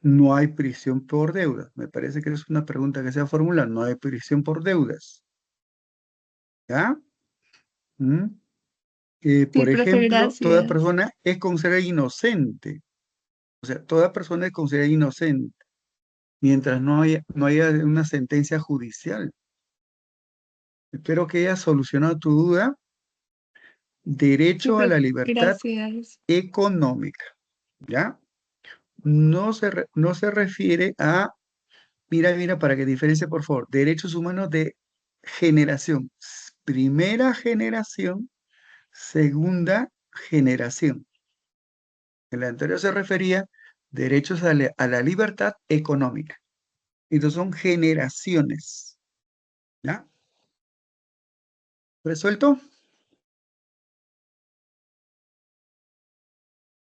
no hay prisión por deudas. Me parece que es una pregunta que se ha formulado. No hay prisión por deudas. ¿Ya? ¿Mm? Sí, Por preferirá ejemplo, así toda es. persona es considerada inocente. O sea, toda persona es considerada inocente mientras no haya una sentencia judicial. Espero que hayas solucionado tu duda. Sí, Derecho a la libertad gracias. económica. ¿Ya? No se refiere a, mira, para que diferencie, por favor, derechos humanos de generación. Primera generación, segunda generación. El anterior se refería derechos a la libertad económica. Entonces son generaciones. ¿Ya? ¿Resuelto?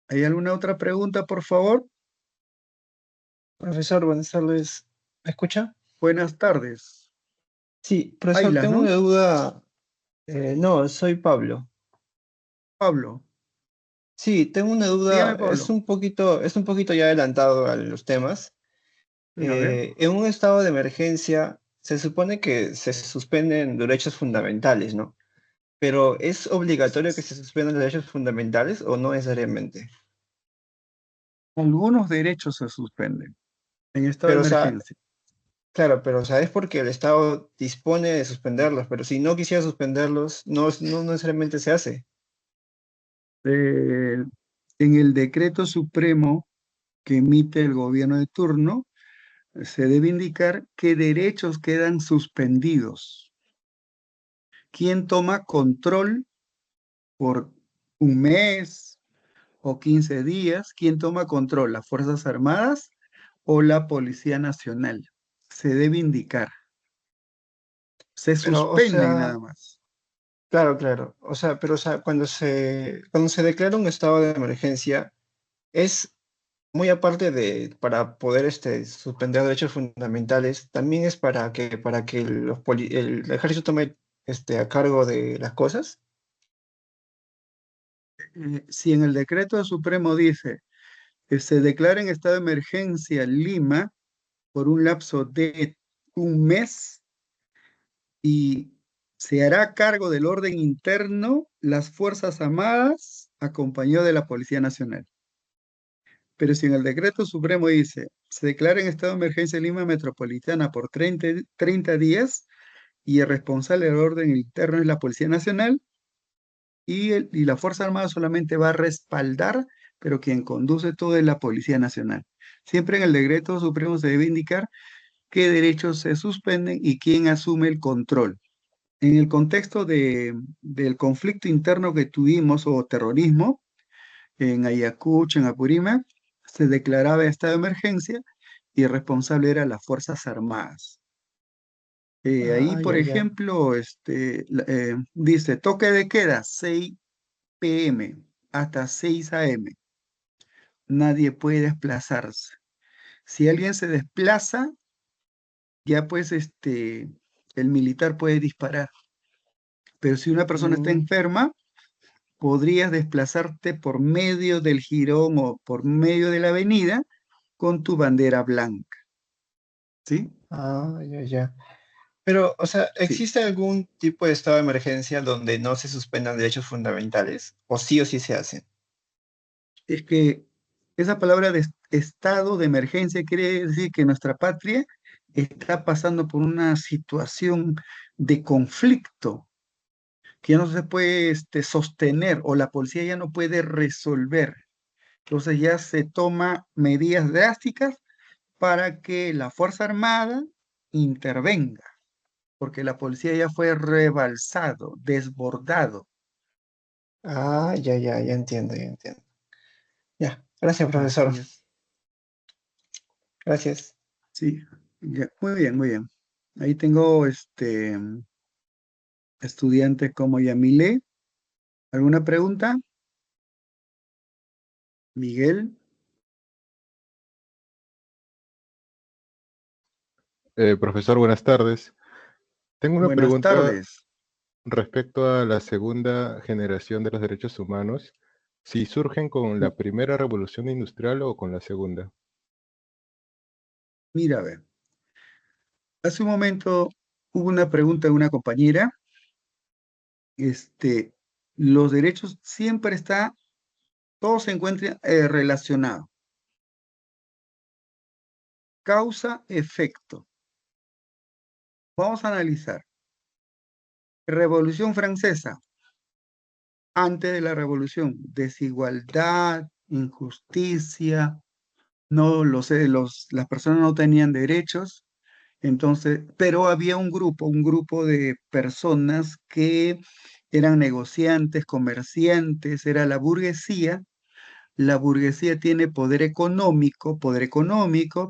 ¿Hay alguna otra pregunta, por favor? Profesor, buenas tardes. ¿Me escucha? Buenas tardes. Sí, profesor, Ayla, tengo ¿no? una duda. No, soy Pablo. Pablo. Sí, tengo una duda. Dígame, Pablo. Es un poquito ya adelantado a los temas. A ver. En un estado de emergencia se supone que se suspenden derechos fundamentales, ¿no? Pero ¿es obligatorio que se suspendan los derechos fundamentales o no necesariamente? Algunos derechos se suspenden en estado de Pero, o sea, emergencia. claro, pero, o sea, es porque el Estado dispone de suspenderlos, pero si no quisiera suspenderlos, no necesariamente se hace. Eh, en el decreto supremo que emite el gobierno de turno, se debe indicar qué derechos quedan suspendidos. ¿Quién toma control por un mes o 15 días? ¿Quién toma control? ¿Las Fuerzas Armadas o la Policía Nacional? Se debe indicar. Se Pero, o suspenden sea, nada más. claro, claro. O sea, pero, o sea, cuando se declara un estado de emergencia, es muy aparte de, para poder suspender derechos fundamentales, también es para que el ejército tome a cargo de las cosas. Si en el decreto supremo dice que se declara en estado de emergencia Lima por un lapso de un mes y se hará cargo del orden interno las Fuerzas Armadas acompañado de la Policía Nacional. Pero si en el decreto supremo dice, se declara en estado de emergencia Lima Metropolitana por 30 días y el responsable del orden interno es la Policía Nacional y la Fuerza Armada solamente va a respaldar, pero quien conduce todo es la Policía Nacional. Siempre en el decreto supremo se debe indicar qué derechos se suspenden y quién asume el control. En el contexto del conflicto interno que tuvimos o terrorismo en Ayacucho, en Apurímac, se declaraba estado de emergencia y el responsable era las Fuerzas Armadas. Ahí, Ah, por ya, ya. ejemplo, dice toque de queda 6 p.m. hasta 6 a.m. Nadie puede desplazarse. Si alguien se desplaza, ya pues el militar puede disparar. Pero si una persona está Mm, enferma, podrías desplazarte por medio del jirón o por medio de la avenida con tu bandera blanca, ¿sí? ya, ya. Pero, o sea, Sí. ¿existe algún tipo de estado de emergencia donde no se suspendan derechos fundamentales? O sí se hace? Es que esa palabra de estado de emergencia quiere decir que nuestra patria está pasando por una situación de conflicto que ya no se puede sostener o la policía ya no puede resolver. Entonces ya se toma medidas drásticas para que la Fuerza Armada intervenga, porque la policía ya fue rebalsado, desbordado. Ya entiendo, ya entiendo. Ya, gracias, profesor. Así es. Gracias. Sí, ya, muy bien, muy bien. Ahí tengo estudiantes como Yamile. ¿Alguna pregunta? Miguel, Profesor, buenas tardes. Tengo una buenas pregunta tardes. respecto a la segunda generación de los derechos humanos, si surgen con la primera revolución industrial o con la segunda. Mira, a ver, hace un momento hubo una pregunta de una compañera. Este, los derechos siempre está, todo se encuentra relacionado. Causa, efecto. Vamos a analizar. Revolución Francesa. Antes de la revolución, desigualdad, injusticia, no lo sé, las personas no tenían derechos. Entonces, pero había un grupo de personas que eran negociantes, comerciantes, era la burguesía. La burguesía tiene poder económico,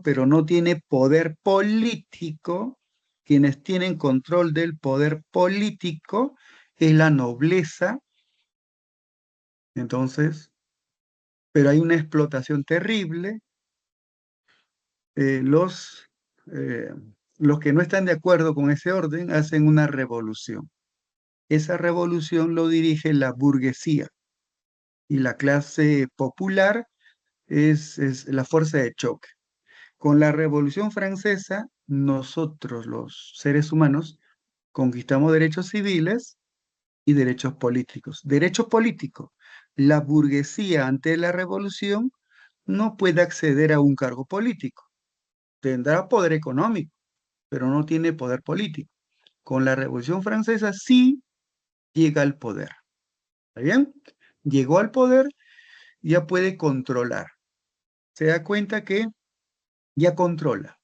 pero no tiene poder político. Quienes tienen control del poder político es la nobleza. Entonces, pero hay una explotación terrible. eh, los, eh, los que no están de acuerdo con ese orden hacen una revolución. Esa revolución lo dirige la burguesía y la clase popular es la fuerza de choque. Con la Revolución Francesa, nosotros los seres humanos conquistamos derechos civiles y derechos políticos. Derecho político. La burguesía ante la revolución no puede acceder a un cargo político. Tendrá poder económico, pero no tiene poder político. Con la Revolución Francesa sí llega al poder. ¿Está bien? Llegó al poder, ya puede controlar. Se da cuenta que ya controla.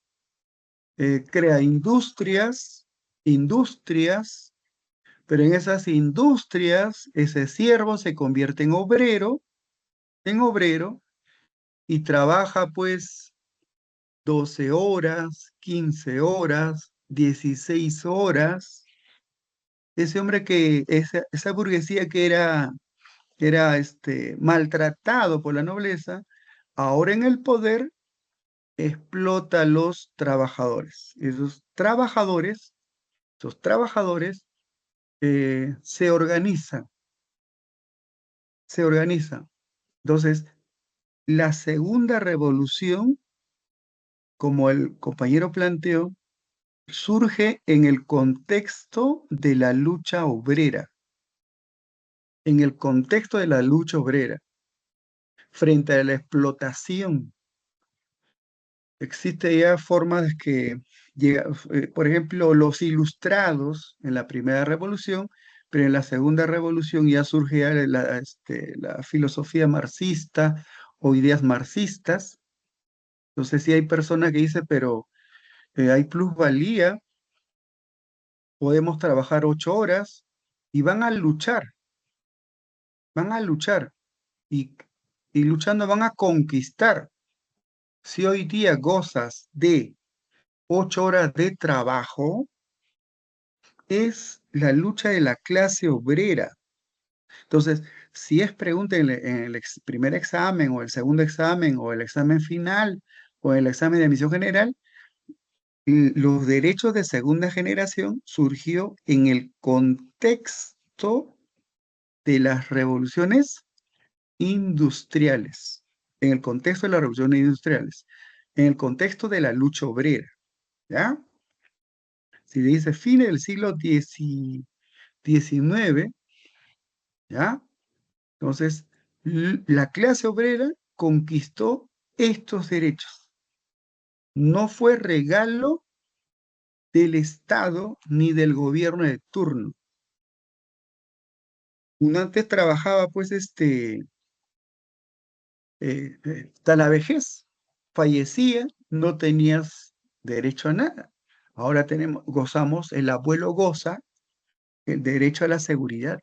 Crea industrias, pero en esas industrias ese siervo se convierte en obrero y trabaja pues 12 horas, 15 horas, 16 horas. Ese hombre esa burguesía que era maltratado por la nobleza, ahora en el poder explota a los trabajadores. Esos trabajadores se organizan. Entonces, la segunda revolución, como el compañero planteó, surge en el contexto de la lucha obrera, en el contexto de la lucha obrera, frente a la explotación. Existe ya formas que por ejemplo, los ilustrados en la primera revolución, pero en la segunda revolución ya surge ya la filosofía marxista o ideas marxistas. Entonces, sí hay personas que dicen, pero hay plusvalía, podemos trabajar 8 horas y van a luchar y, y luchando van a conquistar. Si hoy día gozas de 8 horas de trabajo, es la lucha de la clase obrera. Entonces, si es pregunta en el primer examen o el segundo examen o el examen final o el examen de admisión general, los derechos de segunda generación surgió en el contexto de las revoluciones industriales, en el contexto de las revoluciones industriales, en el contexto de la lucha obrera, ¿ya? Si dice fines del siglo XIX, ¿ya? Entonces, la clase obrera conquistó estos derechos. No fue regalo del Estado ni del gobierno de turno. Uno antes trabajaba, pues, hasta la vejez, fallecía, no tenías derecho a nada. Ahora gozamos, el abuelo goza el derecho a la seguridad,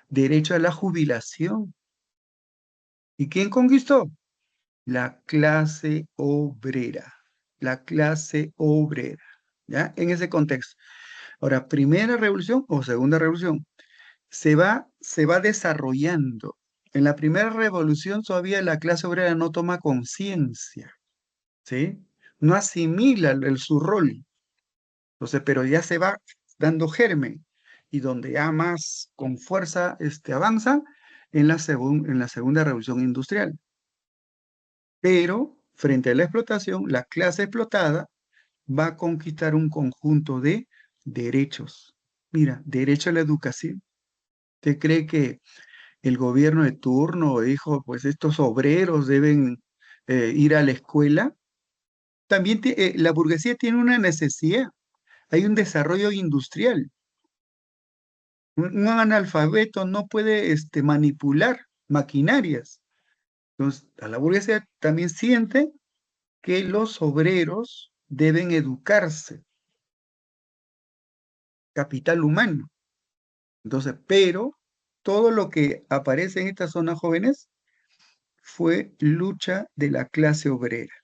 derecho a la jubilación. ¿Y quién conquistó? La clase obrera, la clase obrera, ¿ya? En ese contexto. Ahora, primera revolución o segunda revolución, se va desarrollando. En la primera revolución todavía la clase obrera no toma conciencia, ¿sí? No asimila su rol. Entonces, pero ya se va dando germen y donde ya más con fuerza avanza en la segunda revolución industrial. Pero frente a la explotación, la clase explotada va a conquistar un conjunto de derechos. Mira, derecho a la educación. ¿Usted cree que el gobierno de turno dijo, pues estos obreros deben ir a la escuela? También la burguesía tiene una necesidad. Hay un desarrollo industrial. Un analfabeto no puede manipular maquinarias. Entonces, a la burguesía también siente que los obreros deben educarse, capital humano. Entonces, pero todo lo que aparece en estas zonas jóvenes fue lucha de la clase obrera.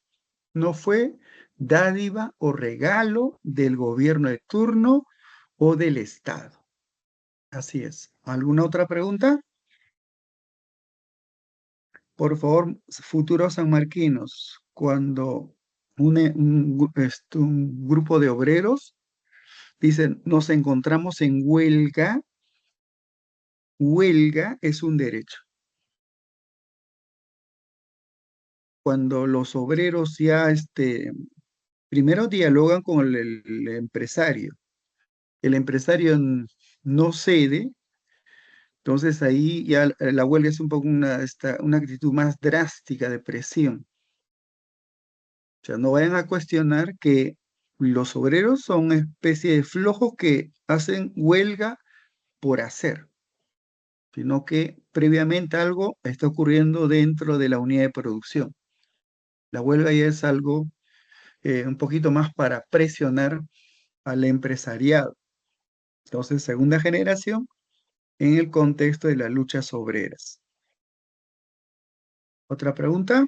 No fue dádiva o regalo del gobierno de turno o del Estado. Así es. ¿Alguna otra pregunta? Por favor, futuros sanmarquinos, cuando un grupo de obreros dicen, nos encontramos en huelga, huelga es un derecho. Cuando los obreros ya primero dialogan con el empresario, el empresario no cede, entonces ahí ya la huelga es un poco una actitud más drástica de presión. O sea, no vayan a cuestionar que los obreros son una especie de flojos que hacen huelga por hacer, sino que previamente algo está ocurriendo dentro de la unidad de producción. La huelga ya es algo un poquito más para presionar al empresariado. Entonces, segunda generación en el contexto de las luchas obreras. ¿Otra pregunta?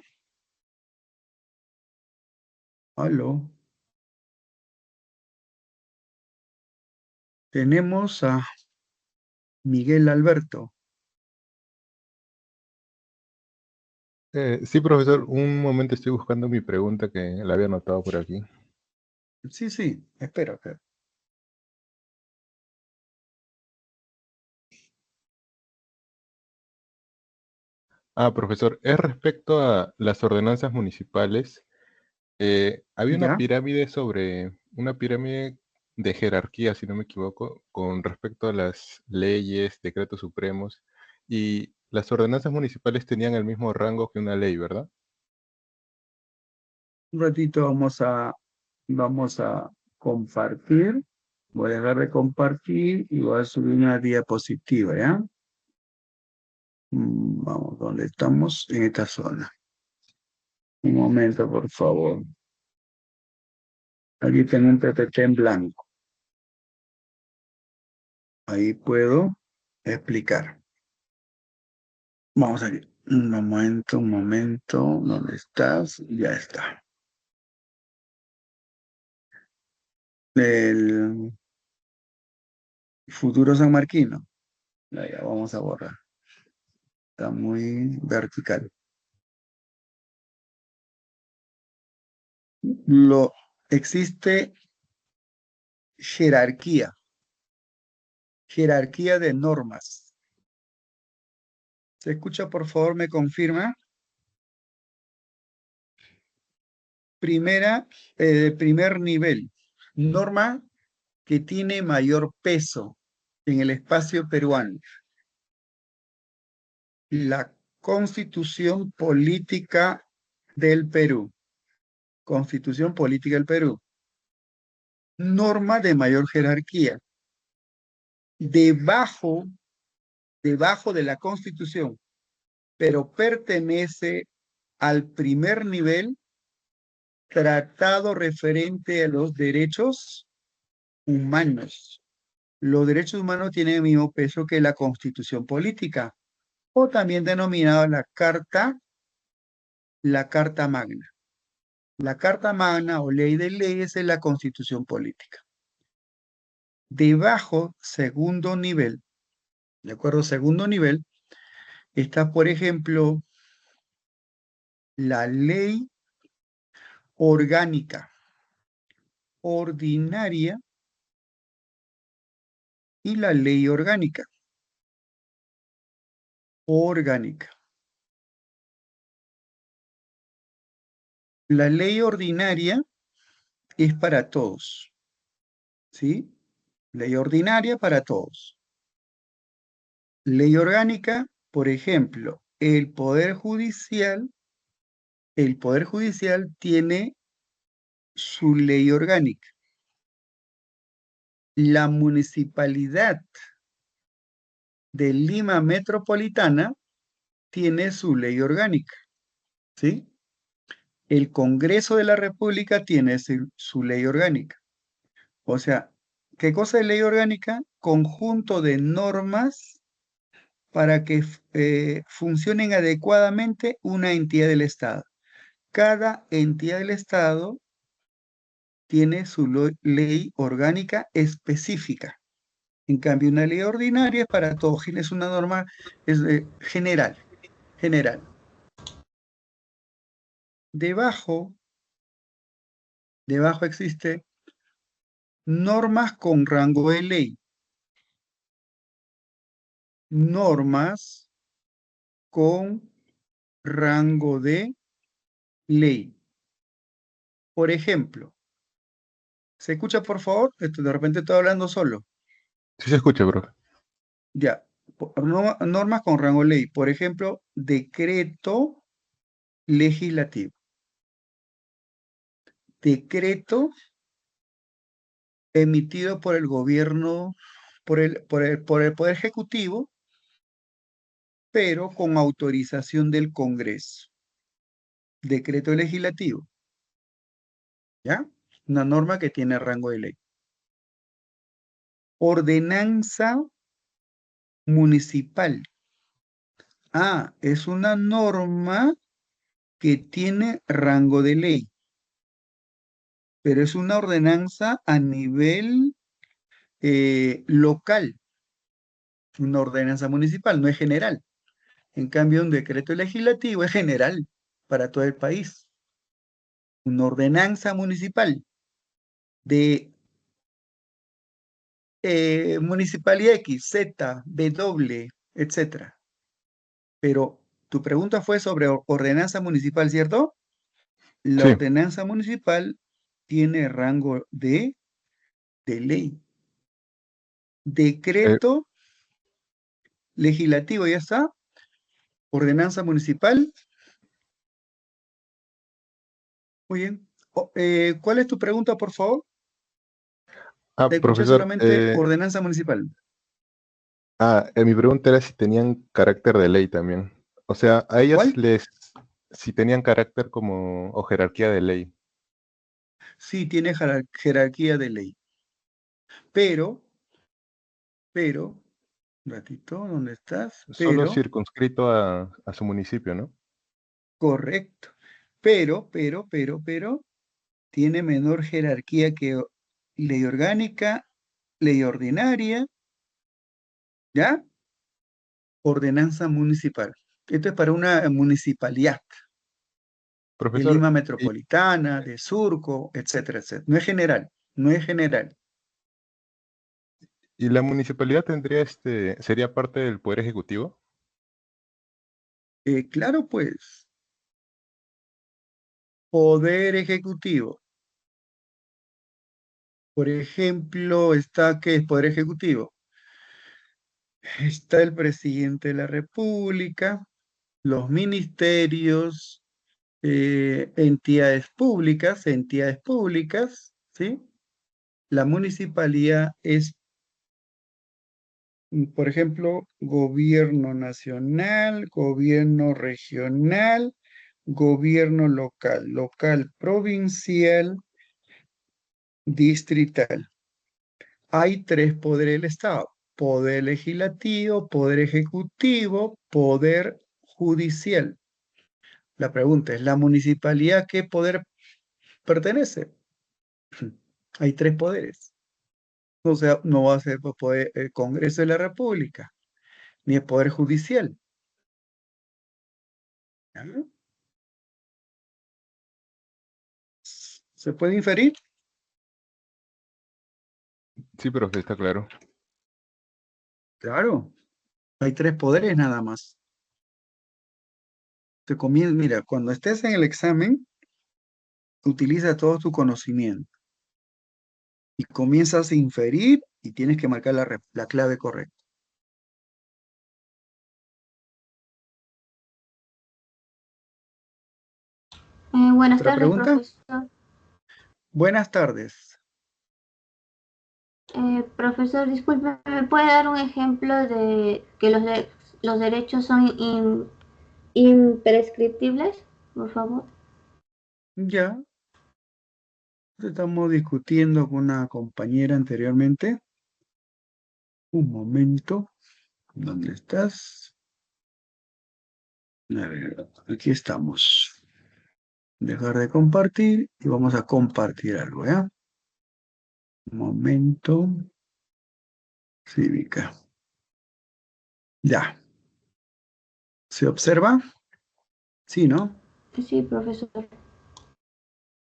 Aló. Tenemos a Miguel Alberto. Sí, profesor, un momento estoy buscando mi pregunta que la había anotado por aquí. Sí, sí, espero. Profesor, es respecto a las ordenanzas municipales. Había ¿Ya? una pirámide de jerarquía, si no me equivoco, con respecto a las leyes, decretos supremos, y las ordenanzas municipales tenían el mismo rango que una ley, ¿verdad? Un ratito vamos a compartir. Voy a dejar de compartir y voy a subir una diapositiva, ¿ya? Vamos, ¿dónde estamos? En esta zona. Un momento, por favor. Aquí tengo un PPT en blanco. Ahí puedo explicar. Vamos aquí. Un momento. ¿Dónde estás? Ya está. El futuro sanmarquino. Ya vamos a borrar. Está muy vertical. Existe jerarquía de normas. ¿Se escucha, por favor? ¿Me confirma? Primer nivel. Norma que tiene mayor peso en el espacio peruano. La Constitución Política del Perú. Constitución Política del Perú. Norma de mayor jerarquía. Debajo de la Constitución, pero pertenece al primer nivel, tratado referente a los derechos humanos. Los derechos humanos tienen el mismo peso que la Constitución Política, o también denominada la Carta Magna. La Carta Magna o ley de leyes es la Constitución Política. Debajo, segundo nivel, ¿de acuerdo? Segundo nivel, está, por ejemplo, la ley orgánica, ordinaria y la ley orgánica. Orgánica. La ley ordinaria es para todos, ¿sí? Ley ordinaria para todos. Ley orgánica, por ejemplo, el Poder Judicial tiene su ley orgánica. La municipalidad de Lima Metropolitana tiene su ley orgánica, ¿sí? El Congreso de la República tiene su ley orgánica. O sea, ¿qué cosa es ley orgánica? Conjunto de normas para que funcionen adecuadamente una entidad del Estado. Cada entidad del Estado tiene su ley orgánica específica. En cambio, una ley ordinaria es para todos, es una norma general, general. Debajo existe normas con rango de ley, normas con rango de ley. Por ejemplo, ¿se escucha, por favor? De repente estoy hablando solo. Sí se escucha, profe. Ya, normas con rango de ley. Por ejemplo, decreto legislativo. Decreto emitido por el gobierno, por el Poder Ejecutivo, pero con autorización del Congreso. Decreto legislativo. ¿Ya? Una norma que tiene rango de ley. Ordenanza municipal. Ah, es una norma que tiene rango de ley, pero es una ordenanza a nivel local, una ordenanza municipal, no es general. En cambio, un decreto legislativo es general para todo el país. Una ordenanza municipal de municipalidad X, Z, W, etcétera. Pero tu pregunta fue sobre ordenanza municipal, ¿cierto? La Sí. ordenanza municipal tiene rango de ley. Eh, Decreto legislativo, ya está. Ordenanza municipal. Muy bien. ¿Cuál es tu pregunta, por favor? Te escuché profesor, solamente ordenanza municipal. mi pregunta era si tenían carácter de ley también. O sea, a ellas ¿Cuál? si tenían carácter como, o jerarquía de ley. Sí, tiene jerarquía de ley. Pero, un ratito, ¿dónde estás? Solo Pero, circunscrito a su municipio, ¿no? correcto. Pero, tiene menor jerarquía que ley orgánica, ley ordinaria, ¿ya? Ordenanza municipal. Esto es para una municipalidad de Profesor, Lima Metropolitana, de Surco, etcétera, etcétera. No es general, no es general. ¿y la municipalidad sería parte del Poder Ejecutivo? Claro, pues, poder ejecutivo. Por ejemplo, ¿qué es poder ejecutivo? Está el presidente de la República, los ministerios, entidades públicas, ¿sí? La municipalidad es, por ejemplo, gobierno nacional, gobierno regional, gobierno local provincial, distrital. Hay tres poderes del Estado: poder legislativo, poder ejecutivo, poder judicial. La pregunta es, ¿la municipalidad a qué poder pertenece? Hay tres poderes. O sea, no va a ser el Congreso de la República, ni el Poder Judicial. ¿Ya? ¿Se puede inferir? Sí, profe, está claro. Claro, hay tres poderes nada más. Mira, cuando estés en el examen, utiliza todo tu conocimiento y comienzas a inferir y tienes que marcar la clave correcta. Buenas ¿Otra tardes, pregunta? profesor. Buenas tardes. Profesor, disculpe, ¿me puede dar un ejemplo de que los derechos son imprescriptibles, por favor? Ya, estamos discutiendo con una compañera anteriormente. Un momento. ¿Dónde estás? A ver, aquí estamos. Dejar de compartir y vamos a compartir algo, ¿ya? Un momento. Cívica. Ya. ¿Se observa? Sí, ¿no? Sí, profesor.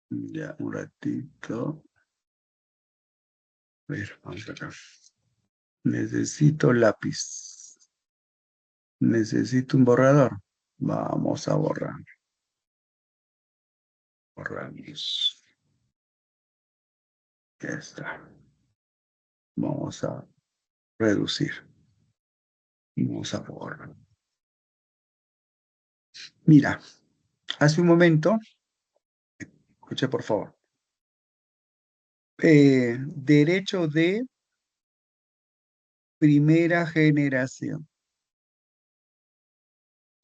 Ya, un ratito. A ver, vamos acá. Necesito lápiz. Necesito un borrador. Vamos a borrar. Borramos. Ya está. Vamos a reducir. Vamos a borrar. Mira, hace un momento, escuche por favor. Derecho de primera generación.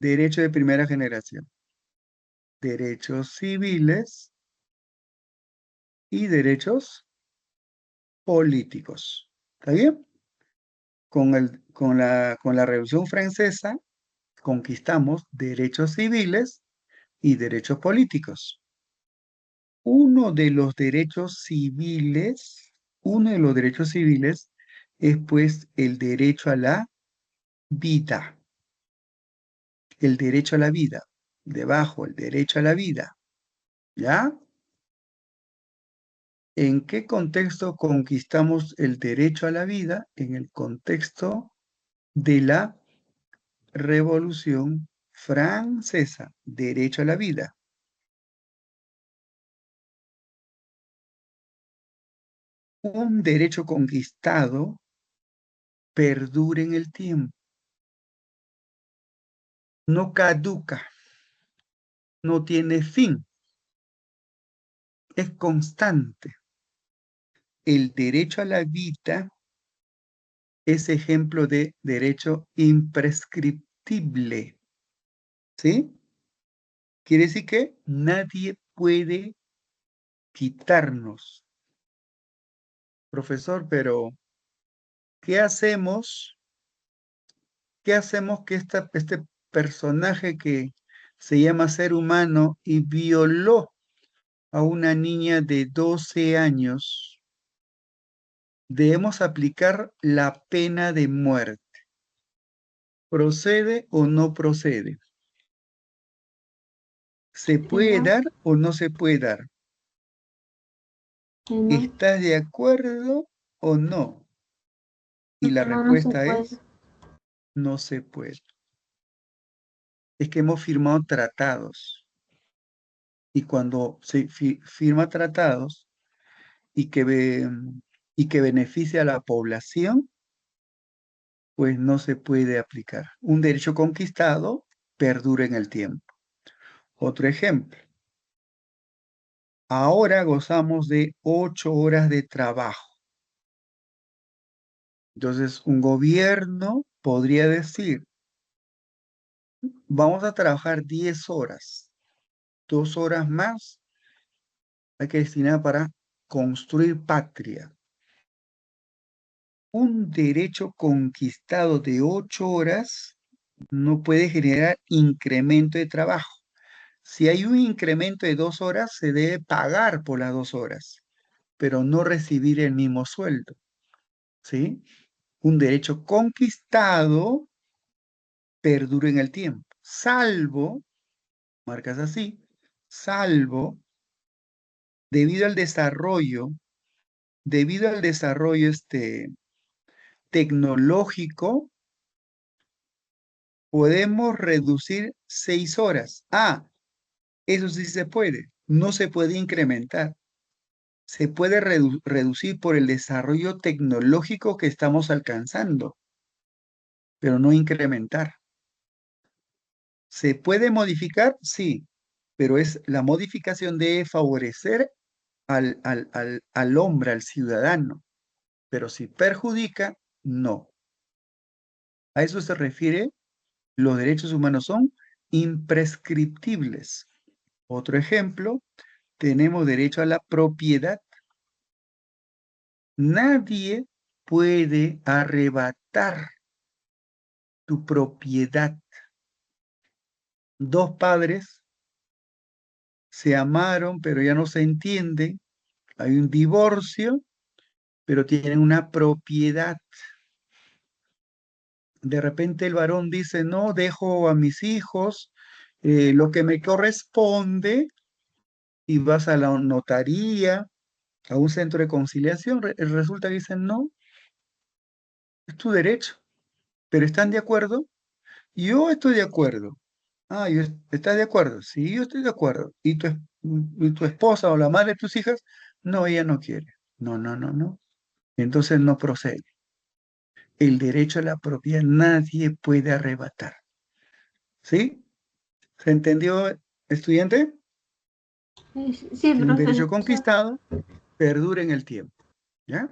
Derecho de primera generación. Derechos civiles y derechos políticos. ¿Está bien? Con la Revolución Francesa conquistamos derechos civiles y derechos políticos. Uno de los derechos civiles es pues el derecho a la vida. El derecho a la vida. Debajo, el derecho a la vida. ¿Ya? ¿En qué contexto conquistamos el derecho a la vida? En el contexto de la Revolución Francesa. Derecho a la vida. Un derecho conquistado perdura en el tiempo. No caduca. No tiene fin. Es constante. El derecho a la vida es ejemplo de derecho imprescriptible. ¿Sí? Quiere decir que nadie puede quitarnos. Profesor, pero ¿qué hacemos? ¿Qué hacemos que este personaje que se llama ser humano y violó a una niña de 12 años? Debemos aplicar la pena de muerte. ¿Procede o no procede? ¿Se puede No, dar o no se puede dar? no, ¿Estás de acuerdo o no? Y la no, no se respuesta puede. es no se puede. Es que hemos firmado tratados. Y cuando se firma tratados y que beneficia a la población, pues no se puede aplicar. Un derecho conquistado perdura en el tiempo. Otro ejemplo. Ahora gozamos de 8 horas de trabajo. Entonces, un gobierno podría decir, vamos a trabajar 10 horas, 2 horas más hay que destinar para construir patria. Un derecho conquistado de 8 horas no puede generar incremento de trabajo. Si hay un incremento de 2 horas, se debe pagar por las 2 horas, pero no recibir el mismo sueldo. ¿Sí? Un derecho conquistado perdura en el tiempo, salvo, marcas así, salvo debido al desarrollo, tecnológico, podemos reducir 6 horas. Ah, eso sí se puede. no se puede incrementar. Se puede reducir por el desarrollo tecnológico que estamos alcanzando, pero no incrementar. ¿Se puede modificar? Sí, pero es la modificación debe favorecer al hombre, al ciudadano, pero si perjudica, no. A eso se refiere, los derechos humanos son imprescriptibles. Otro ejemplo, tenemos derecho a la propiedad. Nadie puede arrebatar tu propiedad. Dos padres se amaron, pero ya no se entienden. Hay un divorcio, pero tienen una propiedad. De repente el varón dice, no, dejo a mis hijos lo que me corresponde y vas a la notaría, a un centro de conciliación. Resulta que dicen, no, es tu derecho, pero ¿están de acuerdo? Yo estoy de acuerdo. Ah, ¿estás de acuerdo? Sí, yo estoy de acuerdo. ¿Y tu esposa o la madre de tus hijas? No, ella no quiere. No, no, no, no. Entonces no procede. El derecho a la propiedad nadie puede arrebatar. ¿Sí? ¿Se entendió, estudiante? Sí, Si un derecho profesor. conquistado perdura en el tiempo. ¿Ya?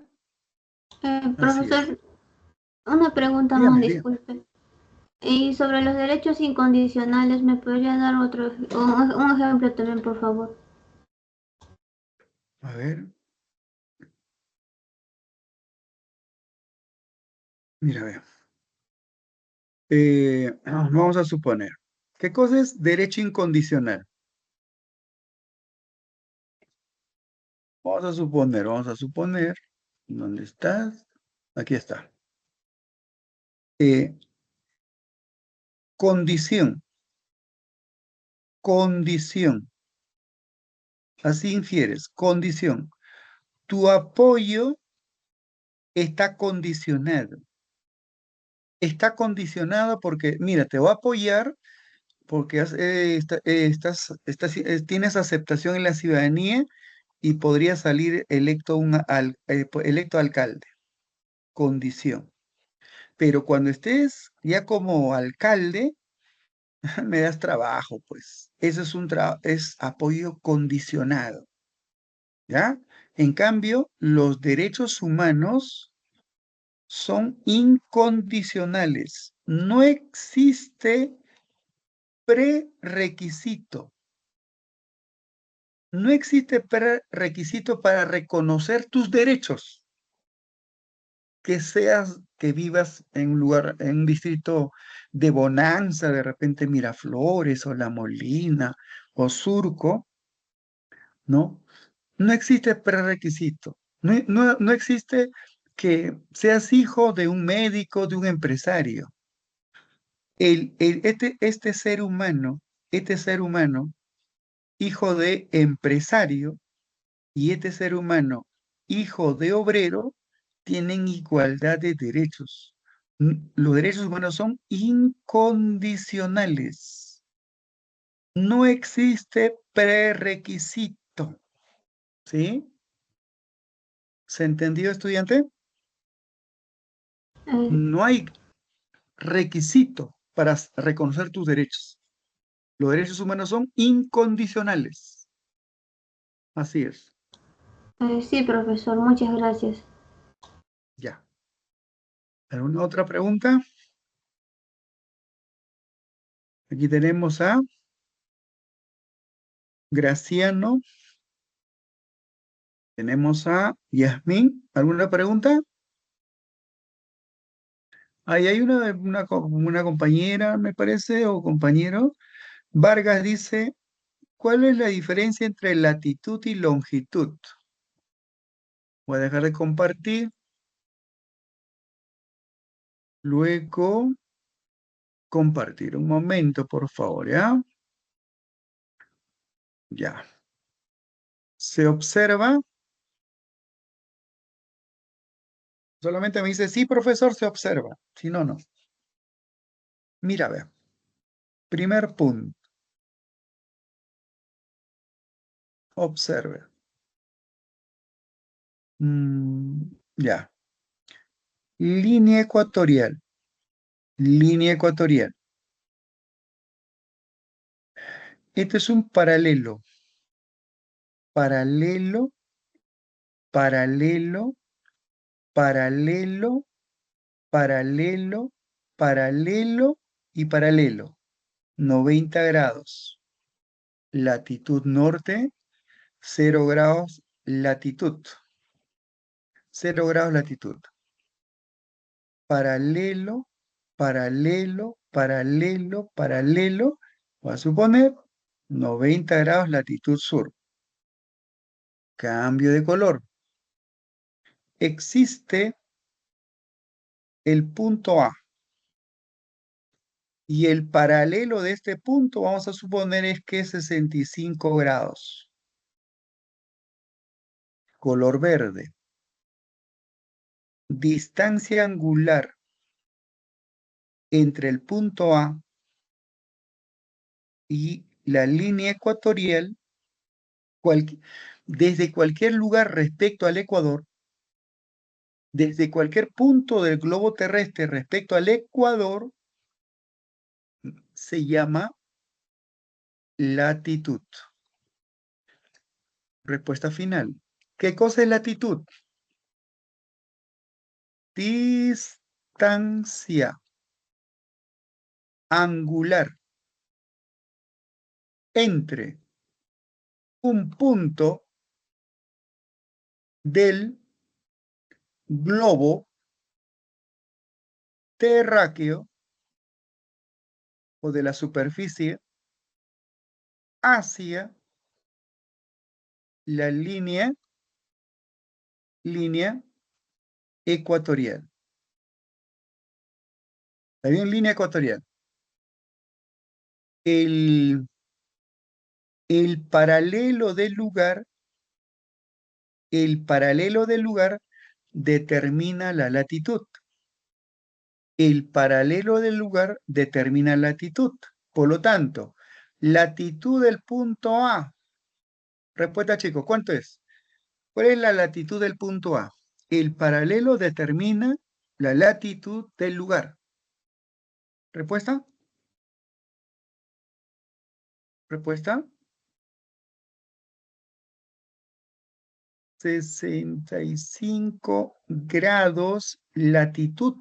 Así es. Profesor, una pregunta más, Dígame, dígame. disculpe. Y sobre los derechos incondicionales, ¿me podría dar un ejemplo también, por favor? A ver, mira, a ver. Vamos a suponer. ¿Qué cosa es derecho incondicional? Vamos a suponer. ¿Dónde estás? Aquí está. Eh, condición, condición. Así infieres, condición. Tu apoyo está condicionado. Está condicionado porque, mira, te voy a apoyar porque tienes aceptación en la ciudadanía y podría salir electo, electo alcalde. Condición. Pero cuando estés ya como alcalde, me das trabajo, pues. Eso es apoyo condicionado, ¿ya? En cambio, los derechos humanos son incondicionales. No existe prerequisito. No existe prerequisito para reconocer tus derechos. Que vivas en un lugar, en un distrito de bonanza, de repente Miraflores o La Molina o Surco, ¿no? No existe prerequisito. No existe que seas hijo de un médico, de un empresario. Este ser humano, hijo de empresario, y este ser humano, hijo de obrero, tienen igualdad de derechos. Los derechos humanos son incondicionales. No existe prerequisito. ¿Sí? ¿Se entendió, estudiante? Eh, No hay requisito para reconocer tus derechos. Los derechos humanos son incondicionales. Así es. sí, profesor, muchas gracias. Ya. ¿Alguna otra pregunta? Aquí tenemos a Graciano. Tenemos a Yasmín. ¿Alguna pregunta? Ahí hay una compañera, me parece, o compañero. Vargas dice, ¿cuál es la diferencia entre latitud y longitud? Voy a dejar de compartir. Luego, compartir. Un momento, por favor, ¿ya? Ya. Se observa. Solamente me dice, sí, profesor, se observa. Si no, no. Mira, ve. Primer punto. Observe. Ya. Línea ecuatorial. Línea ecuatorial. Este es un paralelo. Paralelo, paralelo, paralelo, paralelo, paralelo y paralelo. 90 grados. Latitud norte, 0 grados latitud. 0 grados latitud. Paralelo, paralelo, paralelo, paralelo. Voy a suponer 90 grados latitud sur. Cambio de color. Existe el punto A. Y el paralelo de este punto, vamos a suponer, es que es 65 grados. Color verde. Distancia angular entre el punto A y la línea ecuatorial, desde cualquier lugar respecto al Ecuador, desde cualquier punto del globo terrestre respecto al Ecuador, se llama latitud. Respuesta final. ¿Qué cosa es latitud? Distancia angular entre un punto del globo terráqueo o de la superficie hacia la línea ecuatorial. ¿Está bien? Línea ecuatorial. El paralelo del lugar, determina la latitud. El paralelo del lugar determina la latitud. Por lo tanto, latitud del punto A. Respuesta, chicos, ¿cuánto es? ¿Cuál es la latitud del punto A? El paralelo determina la latitud del lugar. ¿Respuesta? ¿Respuesta? 65 grados latitud.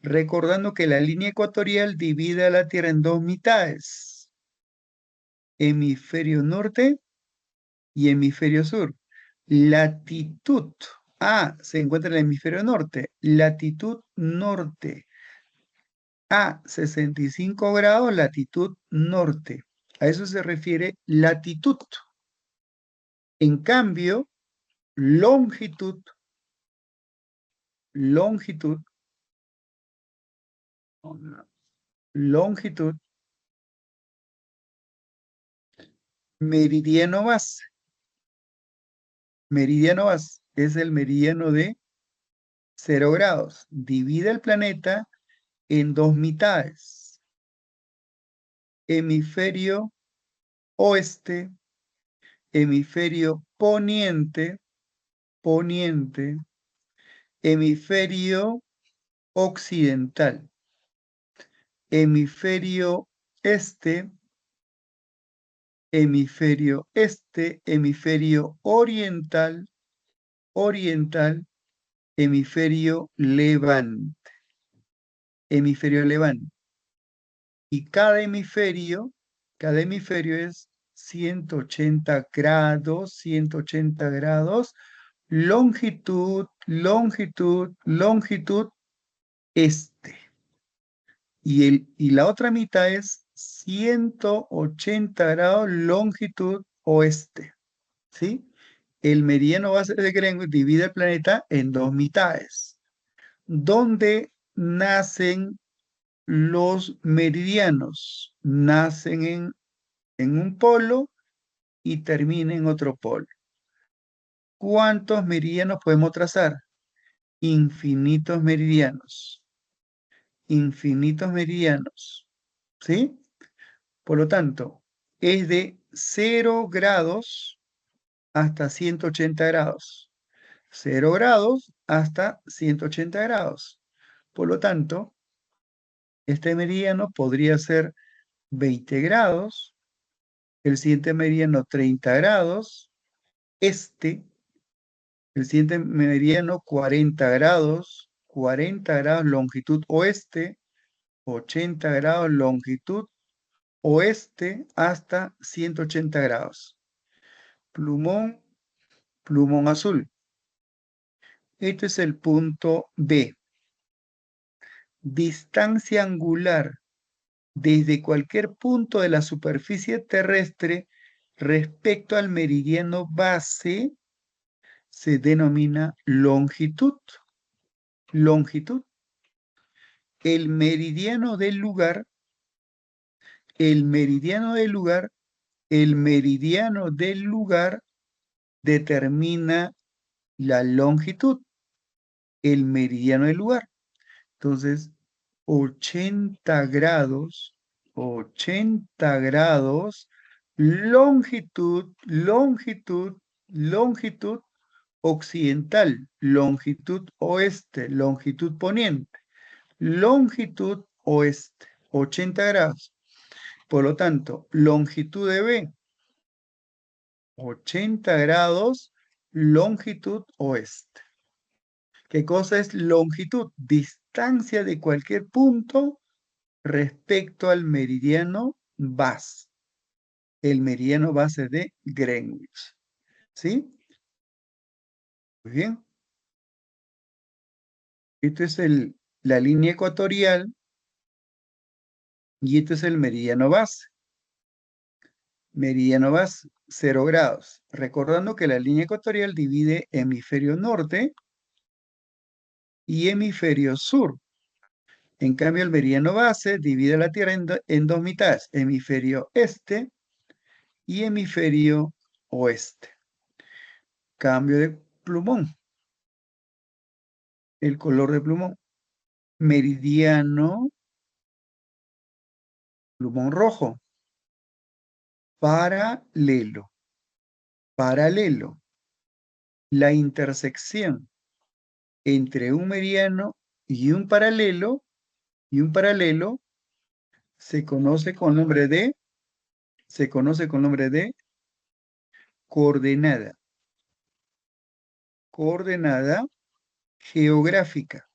Recordando que la línea ecuatorial divide a la Tierra en dos mitades. Hemisferio norte y hemisferio sur. Latitud A se encuentra en el hemisferio norte. Latitud norte. A 65 grados, latitud norte. A eso se refiere latitud. En cambio, longitud, longitud, longitud, meridiano base. Meridiano base es el meridiano de 0 grados. Divide el planeta en dos mitades. Hemisferio oeste, hemisferio poniente, poniente, hemisferio occidental, hemisferio este, hemisferio este, hemisferio oriental, oriental, hemisferio levante, hemisferio levante. Y cada hemisferio es 180 grados, 180 grados, longitud, longitud, longitud este. Y la otra mitad es 180 grados, longitud oeste. ¿Sí? El meridiano base de Greenwich divide el planeta en dos mitades, donde nacen los meridianos. Nacen en un polo y terminan en otro polo. ¿Cuántos meridianos podemos trazar? Infinitos meridianos. Infinitos meridianos. ¿Sí? Por lo tanto, es de 0 grados hasta 180 grados. 0 grados hasta 180 grados. Por lo tanto, este meridiano podría ser 20 grados, el siguiente meridiano 30 grados, el siguiente meridiano 40 grados longitud oeste, 80 grados longitud oeste hasta 180 grados. Plumón, plumón azul. Este es el punto B. Distancia angular desde cualquier punto de la superficie terrestre respecto al meridiano base se denomina longitud. Longitud. El meridiano del lugar, el meridiano del lugar, el meridiano del lugar determina la longitud. El meridiano del lugar. Entonces, 80 grados, longitud, longitud, longitud occidental, longitud oeste, longitud poniente, longitud oeste, 80 grados. Por lo tanto, longitud de B, 80 grados, longitud oeste. ¿Qué cosa es longitud? Distancia de cualquier punto respecto al meridiano base. El meridiano base de Greenwich. ¿Sí? Muy bien. Esto es la línea ecuatorial y esto es el meridiano base. Meridiano base, 0 grados. Recordando que la línea ecuatorial divide hemisferio norte y hemisferio sur. En cambio, el meridiano base divide la Tierra en dos mitades, hemisferio este y hemisferio oeste. Cambio de plumón. El color de plumón. Meridiano, plumón rojo. Paralelo. Paralelo. La intersección entre un meridiano y un paralelo, se conoce con nombre de coordenada. Coordenada geográfica.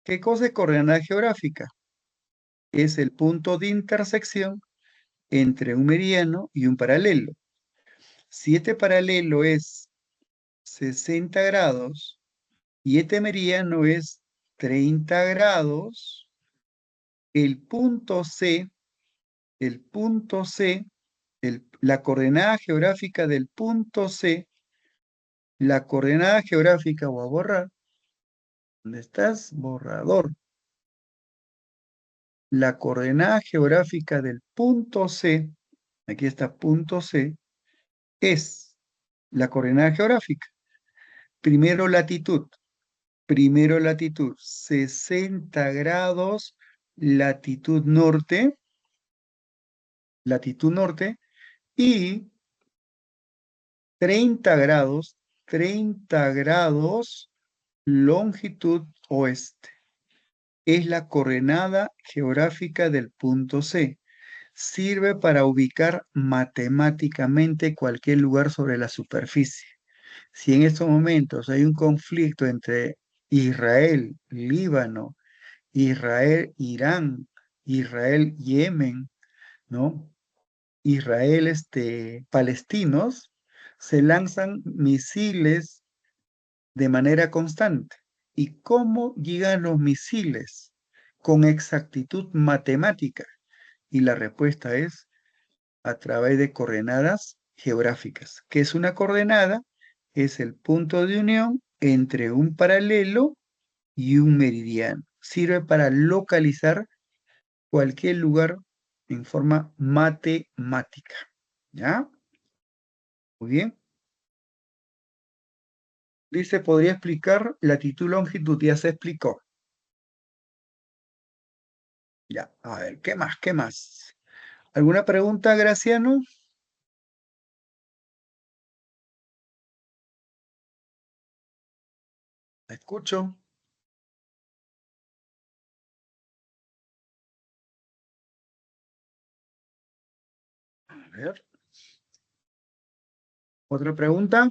¿Qué cosa es coordenada geográfica? Es el punto de intersección entre un meridiano y un paralelo. Si este paralelo es 60 grados y este meridiano es 30 grados, el punto C, la coordenada geográfica del punto C, la coordenada geográfica, voy a borrar, ¿dónde estás? Borrador. La coordenada geográfica del punto C, aquí está punto C, es la coordenada geográfica. Primero latitud, 60 grados, latitud norte, y 30 grados, longitud oeste. Es la coordenada geográfica del punto C. Sirve para ubicar matemáticamente cualquier lugar sobre la superficie. Si en estos momentos hay un conflicto entre Israel, Líbano, Israel, Irán, Israel, Yemen, ¿no? Israel, palestinos, se lanzan misiles de manera constante. ¿Y cómo llegan los misiles? Con exactitud matemática. Y la respuesta es a través de coordenadas geográficas. ¿Qué es una coordenada? Es el punto de unión entre un paralelo y un meridiano. Sirve para localizar cualquier lugar en forma matemática. ¿Ya? Muy bien. Dice, ¿podría explicar latitud, longitud? Ya se explicó. Ya, a ver, ¿qué más? ¿Qué más? ¿Alguna pregunta, Graciano? La escucho. A ver. ¿Otra pregunta?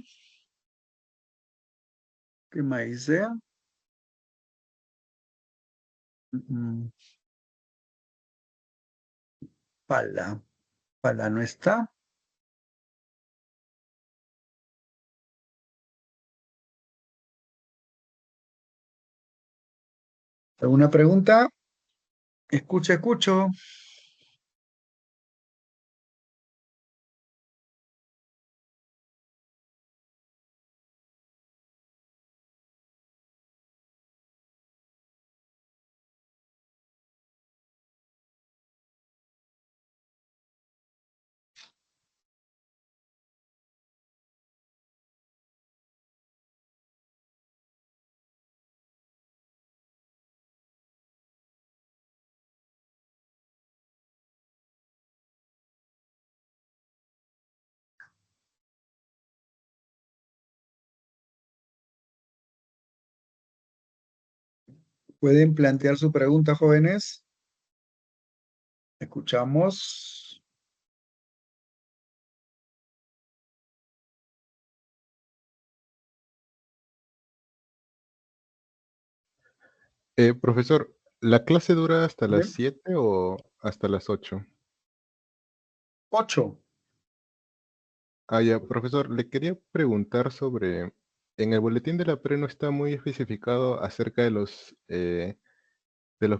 ¿Qué más dice? Mm, Pala. Pala no está. ¿Alguna pregunta? Escucho, escucho. ¿Pueden plantear su pregunta, jóvenes? Escuchamos. Profesor, ¿la clase dura hasta las Bien. 7 o hasta las 8? 8. Ah, ya, profesor, le quería preguntar sobre, en el boletín de la PRE no está muy especificado acerca de los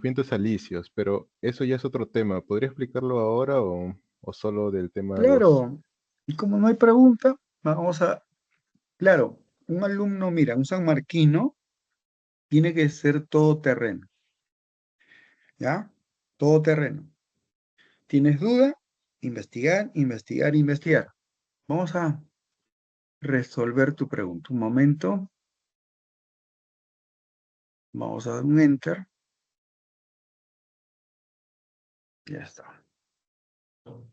vientos alisios, pero eso ya es otro tema. ¿Podría explicarlo ahora o solo del tema 2? Claro. Y como no hay pregunta, vamos a... Claro, un alumno, mira, un sanmarquino tiene que ser todoterreno, ¿ya? Todoterreno. ¿Tienes duda? Investigar, investigar, investigar. Vamos a resolver tu pregunta. Un momento. Vamos a dar un enter. Ya está.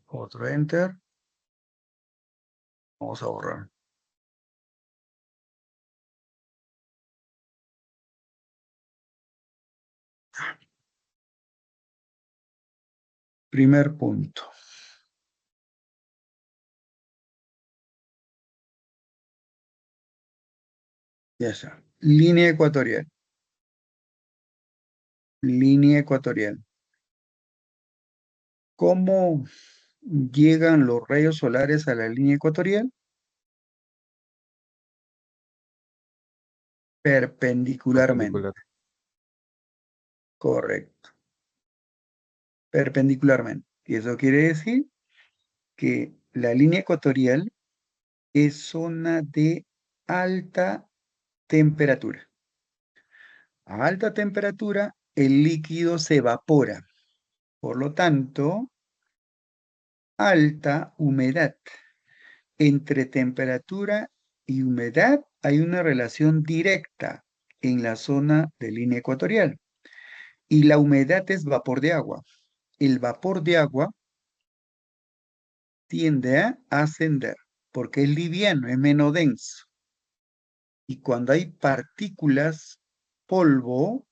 Otro enter. Vamos a borrar. Primer punto. Ya está. Línea ecuatorial. Línea ecuatorial. ¿Cómo llegan los rayos solares a la línea ecuatorial? Perpendicularmente. Perpendicular. Correcto. Perpendicularmente. Y eso quiere decir que la línea ecuatorial es zona de alta temperatura. A alta temperatura, el líquido se evapora. Por lo tanto, alta humedad. Entre temperatura y humedad hay una relación directa en la zona de línea ecuatorial. Y la humedad es vapor de agua. El vapor de agua tiende a ascender porque es liviano, es menos denso. Y cuando hay partículas, polvo,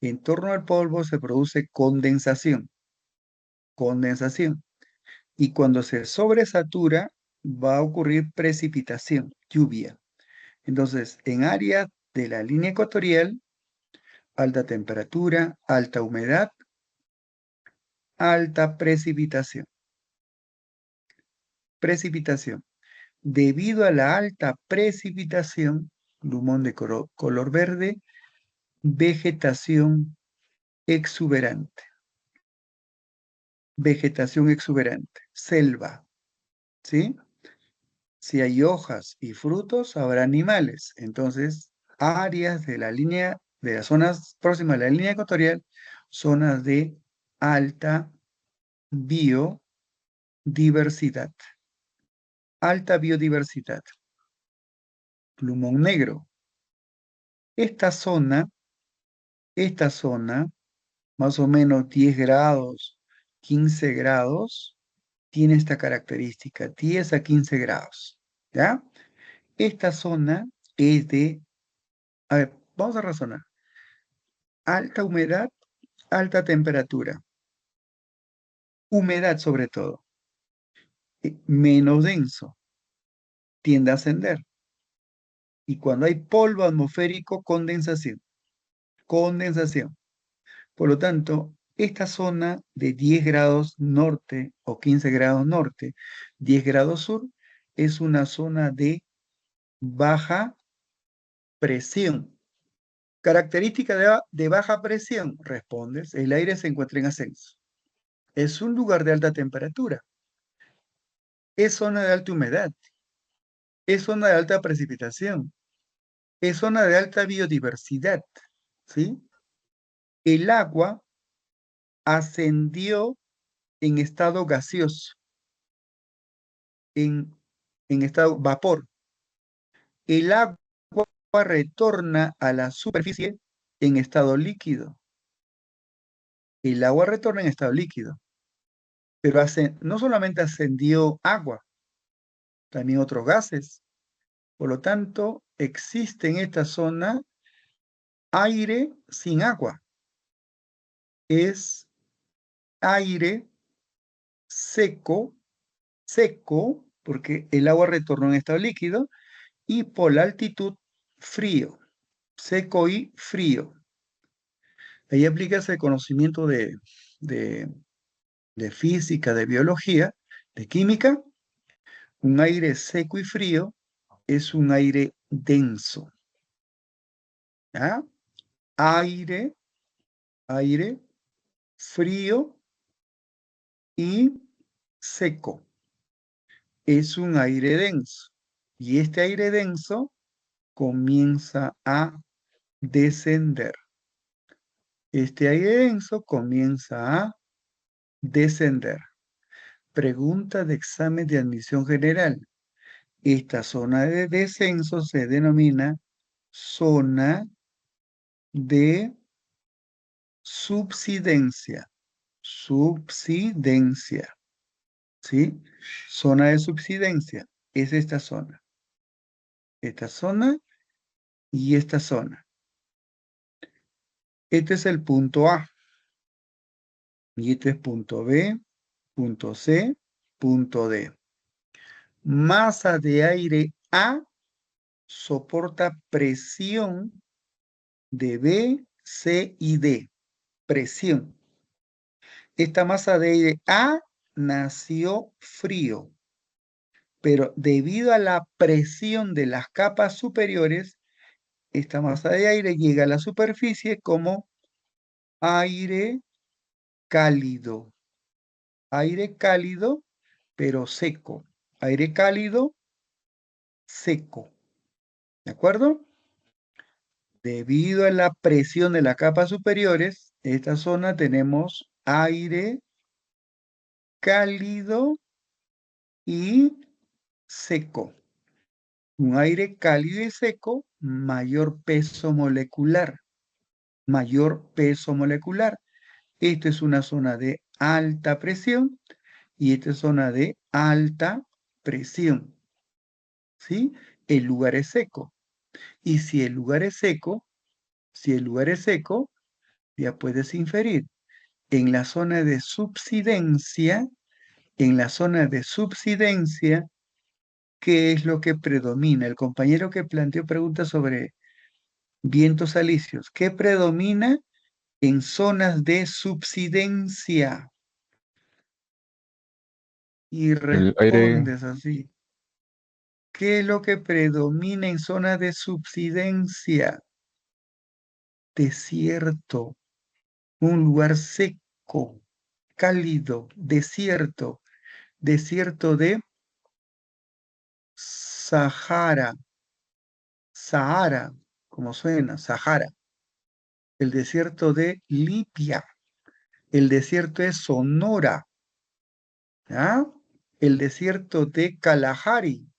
en torno al polvo se produce condensación. Condensación. Y cuando se sobresatura, va a ocurrir precipitación, lluvia. Entonces, en áreas de la línea ecuatorial, alta temperatura, alta humedad, alta precipitación. Precipitación. Debido a la alta precipitación, plumón de color verde, vegetación exuberante. Vegetación exuberante. Selva. ¿Sí? Si hay hojas y frutos, habrá animales. Entonces, áreas de la línea, de las zonas próximas a la línea ecuatorial, zonas de alta biodiversidad. Alta biodiversidad. Plumón negro. Esta zona, más o menos 10 grados, 15 grados, tiene esta característica, 10 a 15 grados. ¿Ya? Esta zona es de... A ver, vamos a razonar. Alta humedad, alta temperatura. Humedad sobre todo. Menos denso. Tiende a ascender. Y cuando hay polvo atmosférico, condensación. Condensación. Por lo tanto, esta zona de 10 grados norte o 15 grados norte, 10 grados sur, es una zona de baja presión. Característica de baja presión, respondes, el aire se encuentra en ascenso. Es un lugar de alta temperatura. Es zona de alta humedad. Es zona de alta precipitación. Es zona de alta biodiversidad. ¿Sí? El agua ascendió en estado gaseoso, en estado vapor. El agua retorna a la superficie en estado líquido. El agua retorna en estado líquido. Pero no solamente ascendió agua, también otros gases. Por lo tanto, existe en esta zona aire sin agua. Es aire seco, porque el agua retornó en estado líquido, y por la altitud, frío, seco y frío. Ahí aplica ese conocimiento de física, de biología, de química. Un aire seco y frío es un aire denso. ¿Ya? Aire frío y seco. Es un aire denso. Y este aire denso comienza a descender. Este aire denso comienza a descender. Pregunta de examen de admisión general. Esta zona de descenso se denomina zona de subsidencia. Subsidencia. ¿Sí? Zona de subsidencia. Es esta zona. Esta zona y esta zona. Este es el punto A. Y este es punto B, punto C, punto D. Masa de aire A soporta presión de B, C y D. Presión. Esta masa de aire A nació frío, pero debido a la presión de las capas superiores, esta masa de aire llega a la superficie como aire cálido. Aire cálido, pero seco. Aire cálido, seco. ¿De acuerdo? Debido a la presión de las capas superiores, en esta zona tenemos aire cálido y seco. Un aire cálido y seco, mayor peso molecular. Mayor peso molecular. Esta es una zona de alta presión y esta es zona de alta presión. ¿Sí? El lugar es seco. Y si el lugar es seco, ya puedes inferir. En la zona de subsidencia, ¿qué es lo que predomina? El compañero que planteó preguntas sobre vientos alisios. ¿Qué predomina en zonas de subsidencia? Y El aire, respondes así. ¿Qué es lo que predomina en zonas de subsidencia? Desierto, un lugar seco, cálido, desierto de Sahara, como suena, Sahara. El desierto de Libia, el desierto de Sonora, ¿ah? El desierto de Kalahari,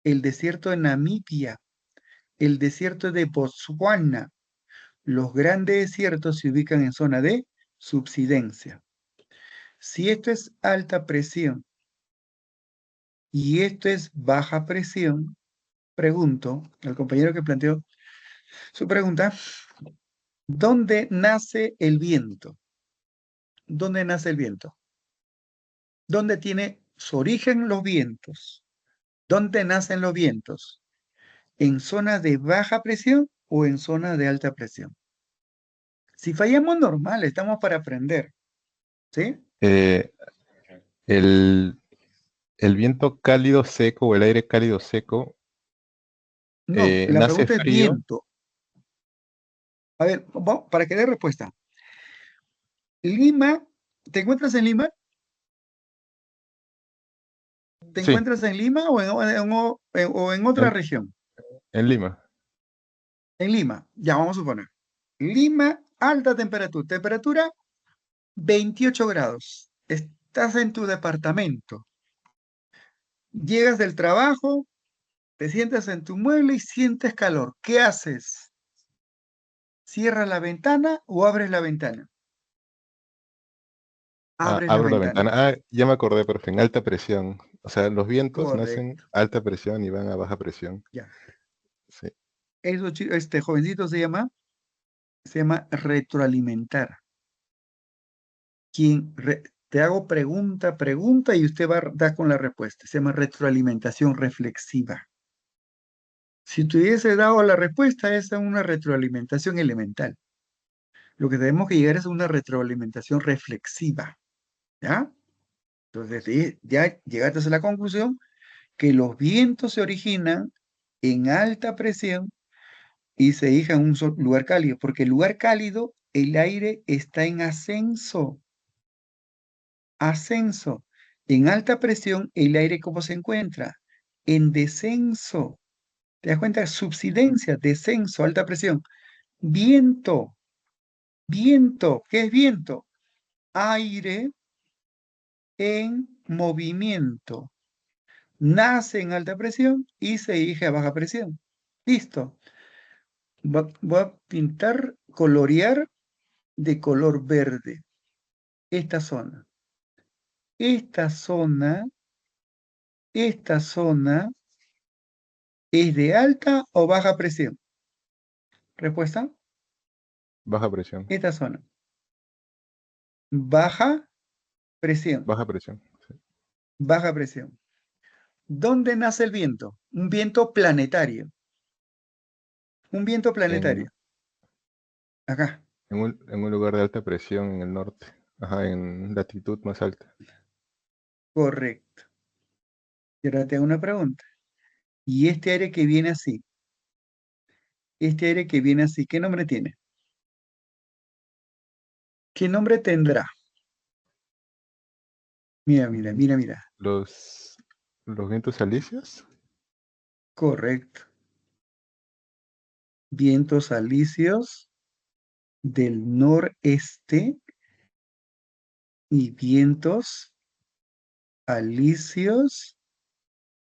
el desierto de Namibia, el desierto de Botswana. Los grandes desiertos se ubican en zona de subsidencia. Si esto es alta presión y esto es baja presión, pregunto al compañero que planteó su pregunta, ¿dónde nace el viento? ¿Dónde nace el viento? ¿Dónde tiene su origen los vientos? ¿Dónde nacen los vientos? ¿En zonas de baja presión o en zonas de alta presión? Si fallamos, normal, estamos para aprender, ¿sí? Eh, el, el viento cálido seco o el aire cálido seco No, la nace pregunta es frío. viento. A ver, para que dé respuesta. Lima, ¿te encuentras en Lima? ¿Te Sí, encuentras en Lima o en otra en, región? en Lima. En Lima, ya vamos a suponer. Lima, alta temperatura. Temperatura 28 grados. Estás en tu departamento. Llegas del trabajo, te sientas en tu mueble y sientes calor. ¿Qué haces? ¿Cierras la ventana o abres la ventana? Ah, Abres la abro la ventana. ventana. Ah, ya me acordé, pero en alta presión. O sea, los vientos nacen Correcto. alta presión y van a baja presión. Ya. Sí. Eso, este jovencito se llama retroalimentar. Te hago pregunta y usted va a dar con la respuesta. Se llama retroalimentación reflexiva. Si te hubiese dado la respuesta, esa es una retroalimentación elemental. Lo que tenemos que llegar es a una retroalimentación reflexiva, ¿ya? Entonces, ya llegaste a la conclusión que los vientos se originan en alta presión y se dirige a un lugar cálido, porque el lugar cálido, el aire está en ascenso. Ascenso. En alta presión, el aire, ¿cómo se encuentra? En descenso. ¿Te das cuenta? Subsidencia, descenso, alta presión. Viento, viento. ¿Qué es viento? Aire en movimiento. Nace en alta presión y se dirige a baja presión. Listo. Voy a pintar, colorear de color verde esta zona. Esta zona, esta zona ¿es de alta o baja presión? Respuesta, Baja presión. esta zona. Baja presión, Baja presión. Sí. baja presión. ¿Dónde nace el viento? Un viento planetario. Un viento En, planetario. Acá, en un lugar de alta presión en el norte. Ajá, en latitud más alta. correcto. Y ahora te hago una pregunta. ¿Y este aire que viene así? Este aire que viene así, ¿qué nombre tiene? ¿Qué nombre tendrá? Mira, mira, mira, mira. Los, los vientos alisios. Correcto. Vientos alisios del noreste y vientos alisios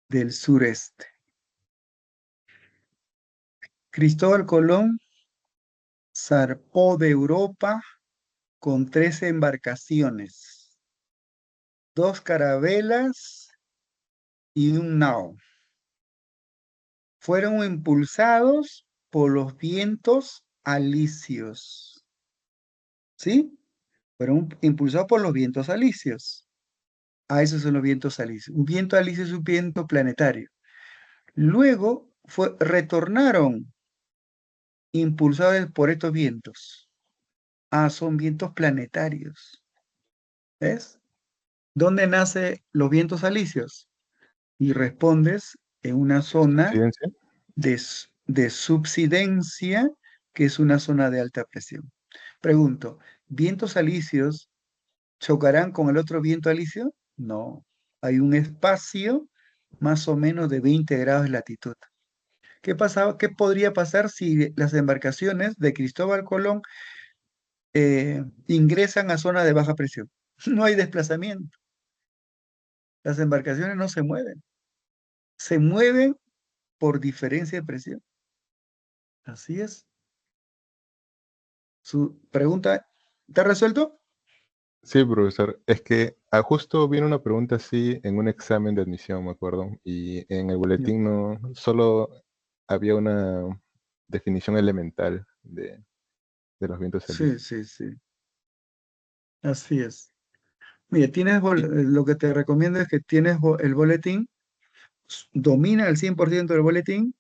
del sureste. Cristóbal Colón zarpó de Europa con 13 embarcaciones, 2 carabelas y un nao. Fueron impulsados por los vientos alisios. ¿Sí? Fueron impulsados por los vientos alisios. Esos son los vientos alisios. Un viento alisio es un viento planetario. Luego retornaron impulsados por estos vientos. Son vientos planetarios. ¿Ves? ¿Dónde nacen los vientos alisios? Y respondes en una zona Subsidencia. de subsidencia, que es una zona de alta presión. Pregunto, ¿vientos alisios chocarán con el otro viento alisio? No, hay un espacio más o menos de 20 grados de latitud. ¿Qué podría pasar si las embarcaciones de Cristóbal Colón ingresan a zona de baja presión? No hay desplazamiento. Las embarcaciones no se mueven. Se mueven por diferencia de presión. Así es. Su pregunta, ¿está resuelto? Sí, profesor. Es que justo viene una pregunta así en un examen de admisión, me acuerdo, y en el Ya. boletín no, solo había una definición elemental de los vientos Sí, alisios. sí, sí. Así es. Mira, Y, lo que te recomiendo es que tienes el boletín, domina el 100% del boletín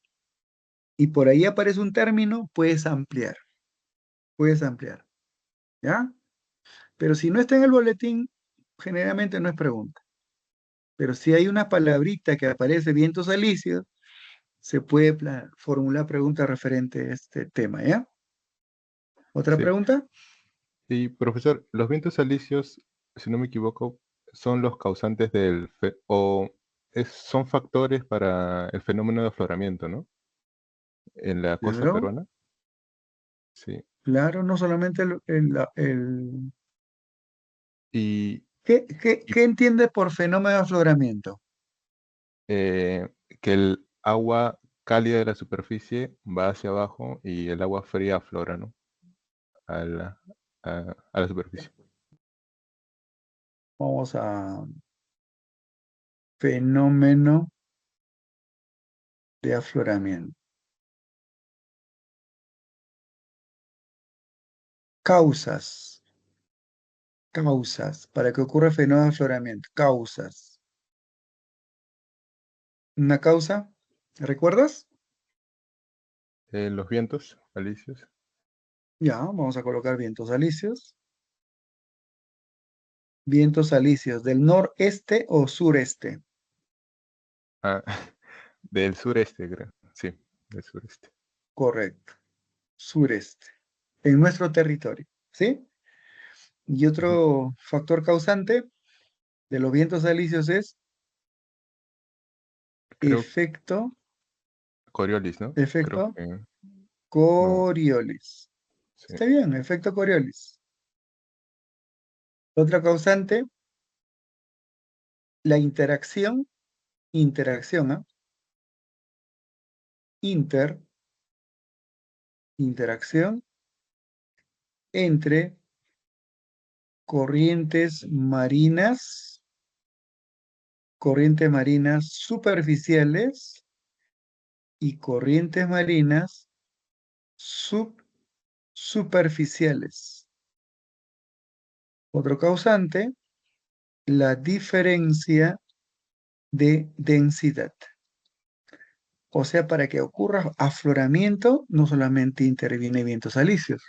y por ahí aparece un término, puedes ampliar, ¿ya? Pero si no está en el boletín, generalmente no es pregunta. Pero si hay una palabrita que aparece vientos alisios, se puede formular pregunta referente a este tema, ¿ya? ¿Otra sí. pregunta? Y profesor, los vientos alisios, si no me equivoco, son los causantes son factores para el fenómeno de afloramiento, ¿no? En la costa Claro, peruana. Sí. claro, no solamente Y, y, ¿qué entiendes por fenómeno de afloramiento? eh, que el agua cálida de la superficie va hacia abajo y el agua fría aflora, ¿no? A a la superficie. Vamos a fenómeno de afloramiento. Causas, causas, para que ocurra fenómeno de afloramiento. Causas. ¿Una causa? ¿Recuerdas? Los vientos alisios. Ya, vamos a colocar vientos alisios. Vientos alisios, ¿del noreste o sureste? Ah, del sureste, creo. Sí, del sureste. Correcto, sureste. En nuestro territorio, ¿sí? Y Ujú. otro factor causante de los vientos alisios es Creo efecto, Coriolis, ¿no? Creo efecto que no. Coriolis. Sí. Está bien, efecto Coriolis. Otra causante, la interacción, ¿ah? Inter, interacción entre corrientes marinas superficiales y corrientes marinas subsuperficiales. Otro causante, la diferencia de densidad. O sea, para que ocurra afloramiento, no solamente interviene vientos alisios.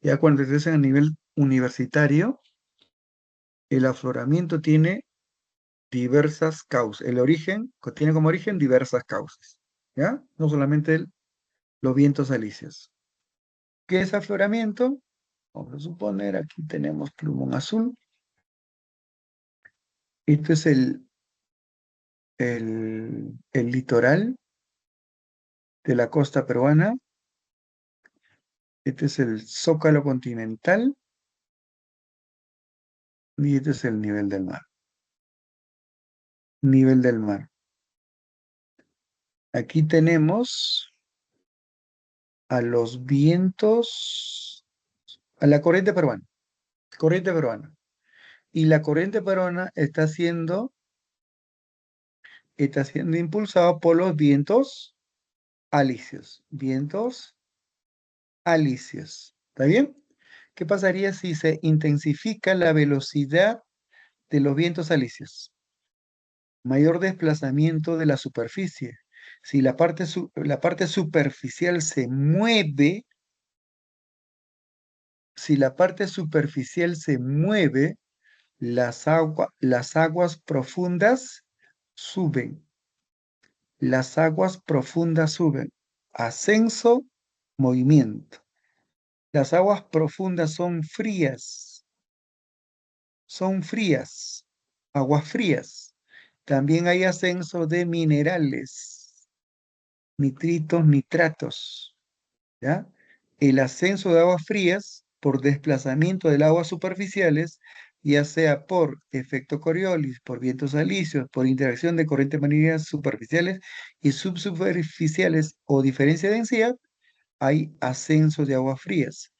Ya cuando estés a nivel universitario, el afloramiento tiene diversas causas. El origen tiene como origen diversas causas. ¿Ya? No solamente los vientos alisios. ¿Qué es afloramiento? Vamos a suponer, aquí tenemos plumón azul. Este es el litoral de la costa peruana. Este es el zócalo continental y este es el nivel del mar. Nivel del mar. Aquí tenemos a los vientos, a la corriente peruana. Corriente peruana. Y la corriente peruana está siendo impulsada por los vientos alisios. Vientos alisios. ¿Está bien? ¿Qué pasaría si se intensifica la velocidad de los vientos alisios? Mayor desplazamiento de la superficie. Si la parte superficial se mueve, si la parte superficial se mueve, las aguas profundas suben. Las aguas profundas suben. Ascenso, movimiento. Las aguas profundas son frías, aguas frías. También hay ascenso de minerales, nitritos, nitratos, ¿ya? El ascenso de aguas frías por desplazamiento del agua superficiales, ya sea por efecto Coriolis, por vientos alisios, por interacción de corrientes marinas superficiales y subsuperficiales o diferencia de densidad, hay ascenso de aguas frías.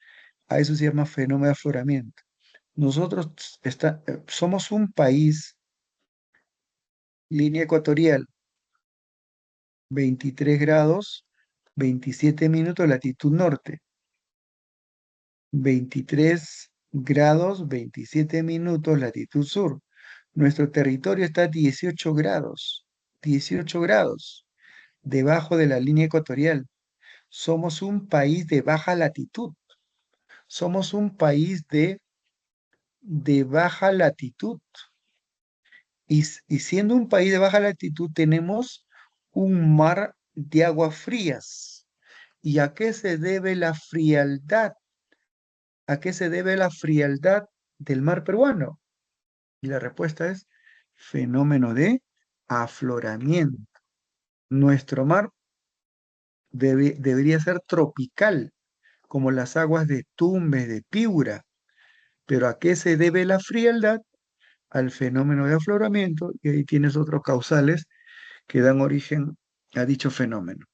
A eso se llama fenómeno de afloramiento. Nosotros somos un país, línea ecuatorial, 23 grados, 27 minutos, latitud norte. 23 grados, 27 minutos, latitud sur. Nuestro territorio está a 18 grados, debajo de la línea ecuatorial. Somos un país de baja latitud. Somos un país de baja latitud. Y siendo un país de baja latitud, tenemos un mar de aguas frías. ¿Y a qué se debe la frialdad? ¿A qué se debe la frialdad del mar peruano? Y la respuesta es fenómeno de afloramiento. Nuestro mar debería ser tropical, como las aguas de Tumbes, de Piura. Pero ¿a qué se debe la frialdad? Al fenómeno de afloramiento, y ahí tienes otros causales que dan origen a dicho fenómeno.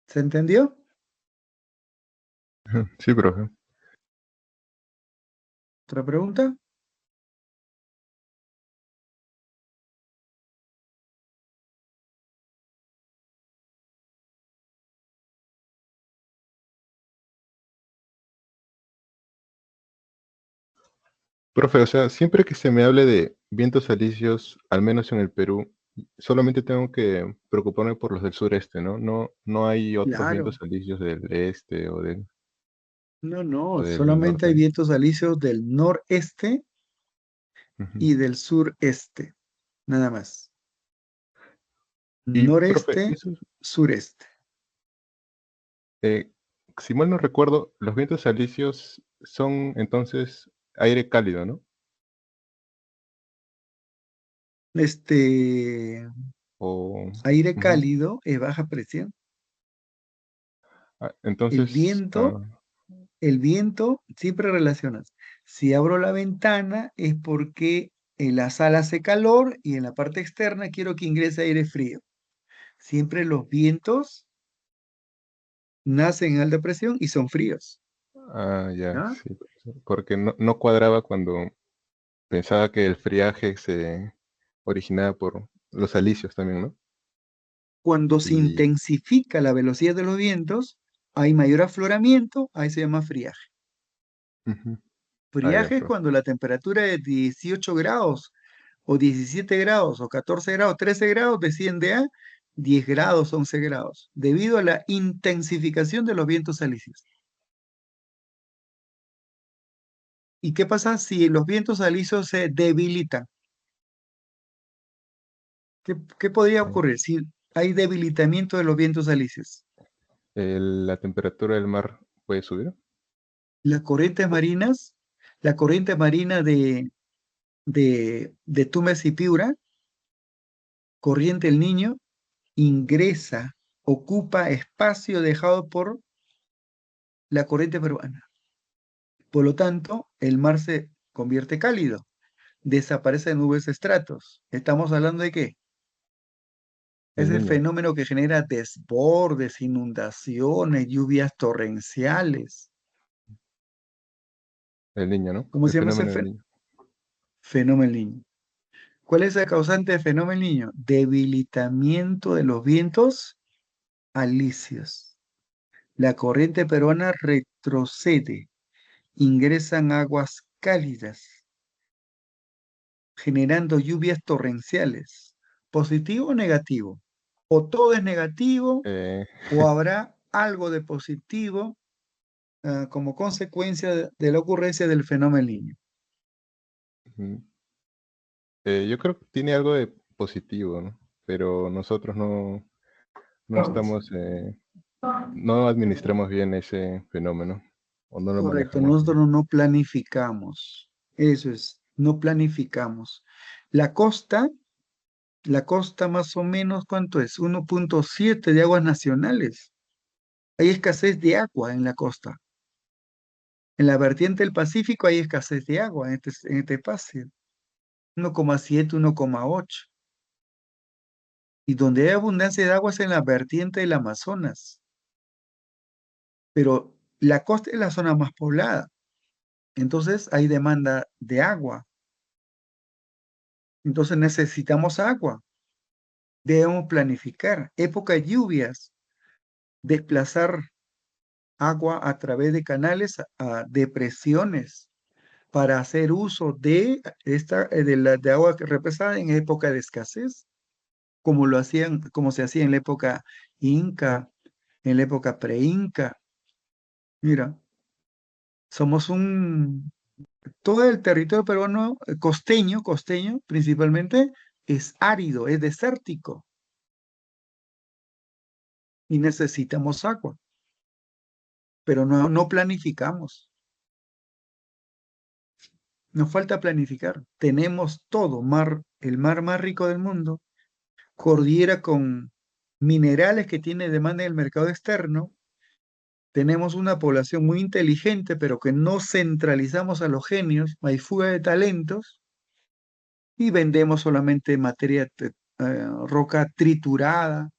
¿Se entendió? Sí, profe. ¿Otra pregunta? Profe, o sea, siempre que se me hable de vientos alisios, al menos en el Perú, solamente tengo que preocuparme por los del sureste, ¿no? No hay otros Claro. vientos alisios del este No, o no, del solamente hay norte. vientos alisios del noreste Ujú. y del sureste, nada más. Y, profe, Noreste, sureste. eh, si mal no recuerdo, los vientos alisios son entonces aire cálido, ¿no? O, Aire ujú. cálido es baja presión. Ah, El entonces, viento, el viento, siempre relacionas. Si abro la ventana es porque en la sala hace calor y en la parte externa quiero que ingrese aire frío. Siempre los vientos nacen en alta presión y son fríos. ya, ¿Ya? sí, porque no cuadraba cuando pensaba que el friaje se originaba por los alisios también, ¿no? Cuando se Y intensifica la velocidad de los vientos, hay mayor afloramiento, ahí se llama friaje. ujú. Ya, Friaje es profe. cuando la temperatura de 18 grados o 17 grados o 14 grados, 13 grados desciende a 10 grados, 11 grados, debido a la intensificación de los vientos alisios. ¿Y qué pasa si los vientos alisios se debilitan? ¿Qué podría Eh, ocurrir si hay debilitamiento de los vientos alisios? la temperatura del mar puede subir. Las corrientes marinas, la corriente marina de Tumbes y Piura, corriente El Niño, ingresa, ocupa espacio dejado por la corriente peruana. Por lo tanto, el mar se convierte cálido, desaparece nubes estratos. ¿Estamos hablando de qué? Es El el niño, fenómeno que genera desbordes, inundaciones, lluvias torrenciales. el niño, ¿no? ¿Cómo El se llama ese fenómeno del niño. fenómeno niño? ¿Cuál es el causante de fenómeno niño? Debilitamiento de los vientos alisios. La corriente peruana retrocede, ingresan aguas cálidas, generando lluvias torrenciales. ¿Positivo o negativo? O todo es negativo Eh, o habrá algo de positivo como consecuencia de la ocurrencia del fenómeno niño. ujú. Yo creo que tiene algo de positivo, ¿no? Pero nosotros no estamos, no administramos bien ese fenómeno o no lo Correcto, manejamos bien. nosotros no planificamos. Eso es, no planificamos. La costa, la costa más o menos, ¿cuánto es? 1,7 de aguas nacionales. Hay escasez de agua en la costa. En la vertiente del Pacífico hay escasez de agua en este espacio. 1,7, 1,8. Y donde hay abundancia de agua es en la vertiente del Amazonas. Pero la costa es la zona más poblada. Entonces hay demanda de agua. Entonces necesitamos agua. Debemos planificar. Época de lluvias, desplazar agua a través de canales a depresiones para hacer uso de de agua represada en época de escasez, como se hacía en la época inca, en la época pre-inca. Mira, somos todo el territorio peruano, costeño principalmente, es árido, es desértico y necesitamos agua, pero no planificamos. Nos falta planificar. Tenemos todo, el mar más rico del mundo, cordillera con minerales que tiene demanda en el mercado externo. Tenemos una población muy inteligente, pero que no centralizamos a los genios, hay fuga de talentos y vendemos solamente roca triturada,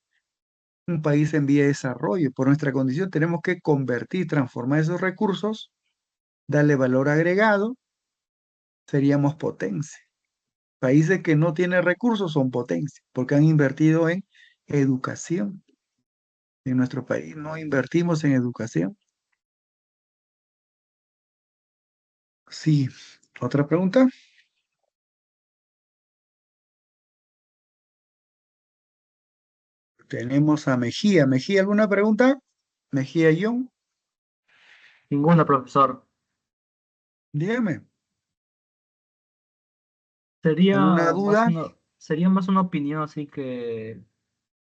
un país en vía de desarrollo. Por nuestra condición tenemos que convertir, transformar esos recursos, darle valor agregado, seríamos potencia. Países que no tienen recursos son potencia, porque han invertido en educación. En nuestro país no invertimos en educación. Sí. ¿Otra pregunta? Tenemos a Mejía. Mejía, ¿alguna pregunta? Mejía John, Ninguna, profesor. dígame. ¿Alguna duda? Sería más una opinión, así que,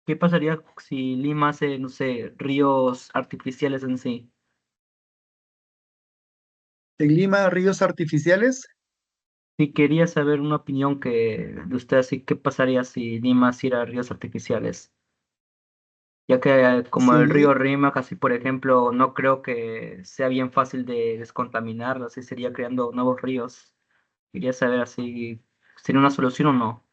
¿qué pasaría si Lima hace, no sé, ríos artificiales en sí? ¿En Lima, ríos artificiales? Y quería saber una opinión de usted, así, ¿qué pasaría si Lima hiciera ríos artificiales? Ya que como el Sí, río Rímac, así por ejemplo, no creo que sea bien fácil de descontaminarlo, así sería creando nuevos ríos. Quería saber así, ¿sería una solución o no?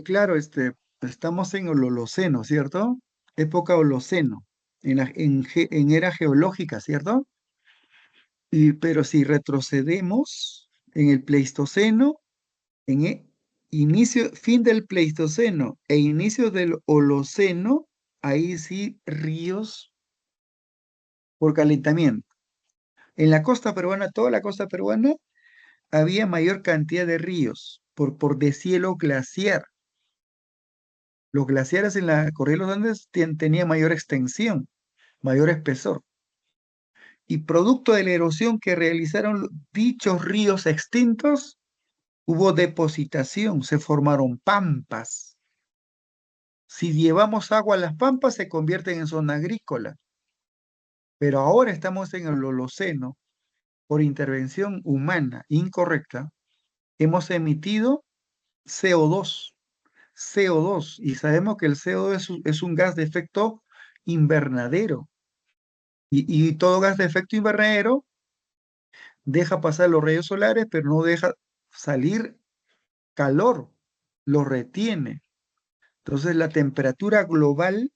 claro, estamos en el Holoceno, ¿cierto? Época Holoceno, en era geológica, ¿cierto? Pero si retrocedemos en el Pleistoceno, fin del Pleistoceno e inicio del Holoceno, ahí sí ríos por calentamiento. En la costa peruana, toda la costa peruana, había mayor cantidad de ríos por deshielo glaciar. Los glaciares en la corriente de los Andes tenían mayor extensión, mayor espesor. Y producto de la erosión que realizaron dichos ríos extintos, hubo depositación, se formaron pampas. Si llevamos agua a las pampas, se convierten en zona agrícola. Pero ahora estamos en el Holoceno, por intervención humana incorrecta, hemos emitido CO2, CO2, y sabemos que el CO2 es un gas de efecto invernadero. Y todo gas de efecto invernadero deja pasar los rayos solares, pero no deja salir calor, lo retiene. Entonces la temperatura global,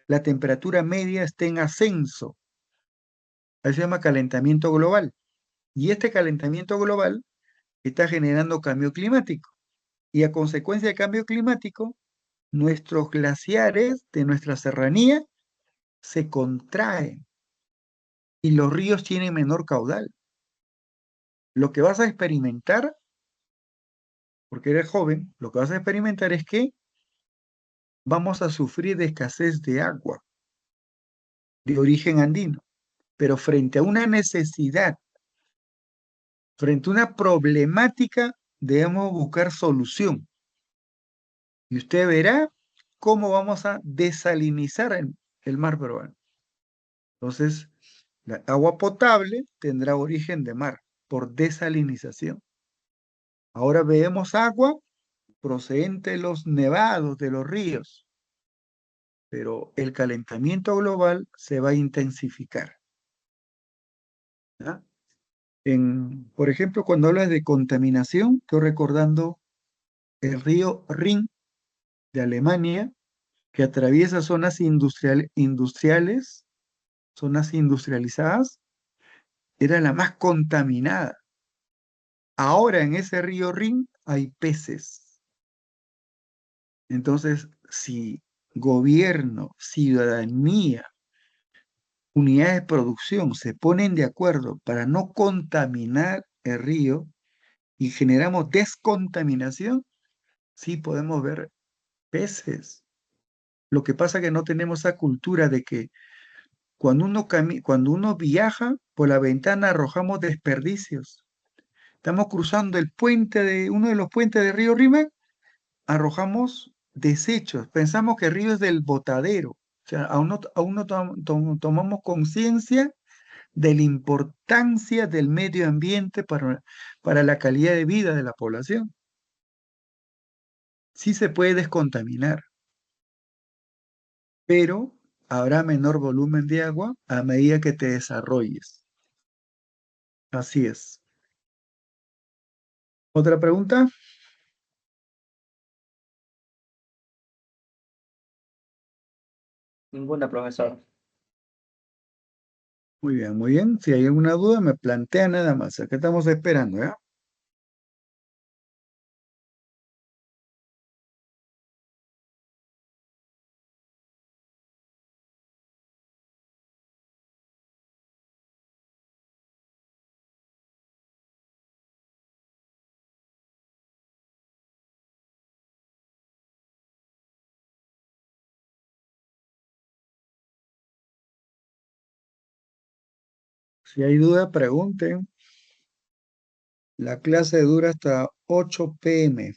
la temperatura media está en ascenso. Eso se llama calentamiento global. Y este calentamiento global está generando cambio climático. Y a consecuencia del cambio climático, nuestros glaciares de nuestra serranía se contraen y los ríos tienen menor caudal. Lo que vas a experimentar, porque eres joven, lo que vas a experimentar es que vamos a sufrir de escasez de agua de origen andino, pero frente a una necesidad, frente a una problemática, debemos buscar solución. Y usted verá cómo vamos a desalinizar el mar peruano. Entonces, la agua potable tendrá origen de mar por desalinización. Ahora vemos agua procedente de los nevados, de los ríos, pero el calentamiento global se va a intensificar. ¿Ya? Por ejemplo, cuando hablas de contaminación, estoy recordando el río Rin de Alemania, que atraviesa zonas industriales, zonas industrializadas, era la más contaminada. Ahora en ese río Rin hay peces. Entonces, si gobierno, ciudadanía, unidades de producción se ponen de acuerdo para no contaminar el río y generamos descontaminación, sí podemos ver peces. Lo que pasa es que no tenemos esa cultura de que cuando uno viaja por la ventana arrojamos desperdicios. Estamos cruzando uno de los puentes de Río Rímac, arrojamos desechos. Pensamos que el río es del botadero. O sea, aún no tomamos conciencia de la importancia del medio ambiente para la calidad de vida de la población. Sí se puede descontaminar, pero habrá menor volumen de agua a medida que te desarrolles. Así es. ¿Otra pregunta? Ninguna, profesor. Muy bien, muy bien. Si hay alguna duda, me plantea nada más. Acá estamos esperando, ¿ya? Si hay duda, pregunten. La clase dura hasta 8 p.m.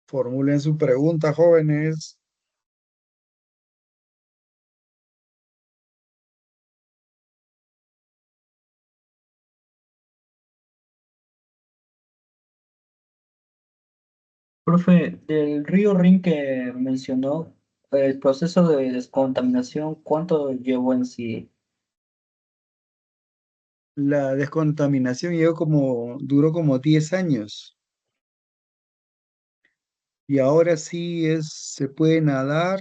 Formulen su pregunta, jóvenes. Profe, del río Rin que mencionó, el proceso de descontaminación, ¿cuánto llevó en sí? La descontaminación duró como 10 años. Y ahora sí se puede nadar.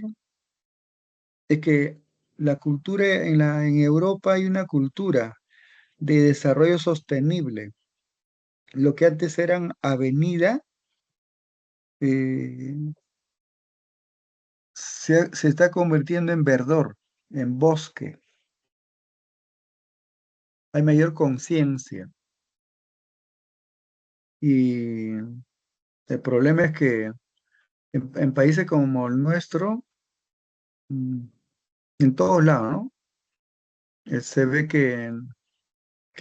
Es que la cultura en Europa hay una cultura de desarrollo sostenible. Lo que antes eran avenida, eh, se está convirtiendo en verdor, en bosque. Hay mayor conciencia. Y el problema es que en países como el nuestro, mm, en todos lados, ¿no? Se ve que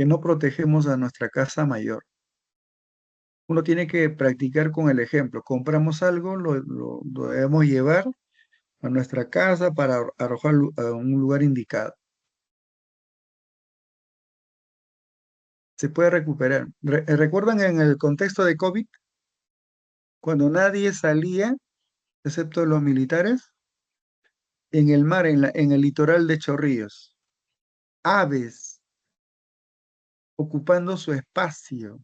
no protegemos a nuestra casa mayor. Uno tiene que practicar con el ejemplo. Compramos algo, lo debemos llevar a nuestra casa para arrojarlo a un lugar indicado. Se puede recuperar. ¿Recuerdan en el contexto de COVID, cuando nadie salía, excepto los militares, en el mar, en el litoral de Chorrillos? Aves, ocupando su espacio,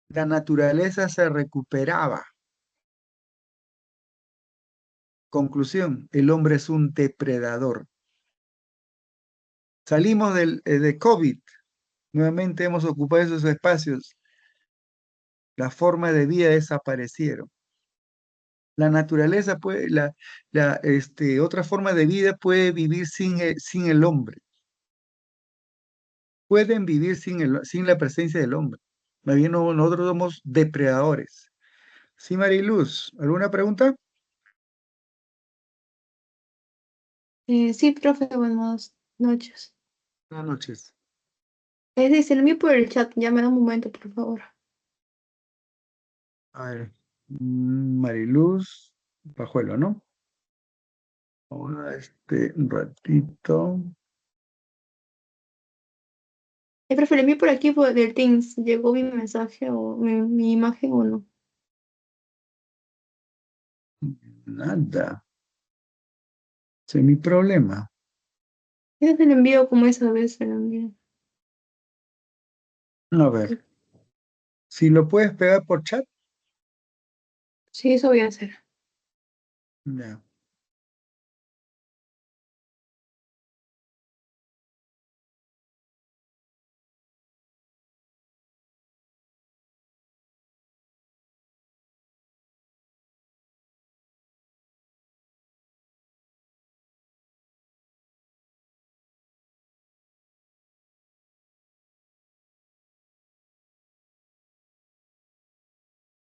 La naturaleza se recuperaba. Conclusión, el hombre es un depredador. Salimos de COVID, nuevamente hemos ocupado esos espacios. Las formas de vida desaparecieron. La naturaleza puede, otra forma de vida puede vivir sin el hombre. Pueden vivir sin la presencia del hombre. Más bien nosotros somos depredadores. Sí, Mariluz, ¿alguna pregunta? Sí, profe, buenas noches. Buenas noches. Se lo envío por el chat, ya me da un momento, por favor. A ver, Mariluz Pajuelo, ¿no? Ahora un ratito. Profe, le envío por aquí por del Teams. ¿Llegó mi mensaje o mi imagen o no? Nada. Ese es mi problema. Ya se lo envío como esa vez se lo envío. A ver, si lo puedes pegar por chat, Sí, eso voy a hacer. ya.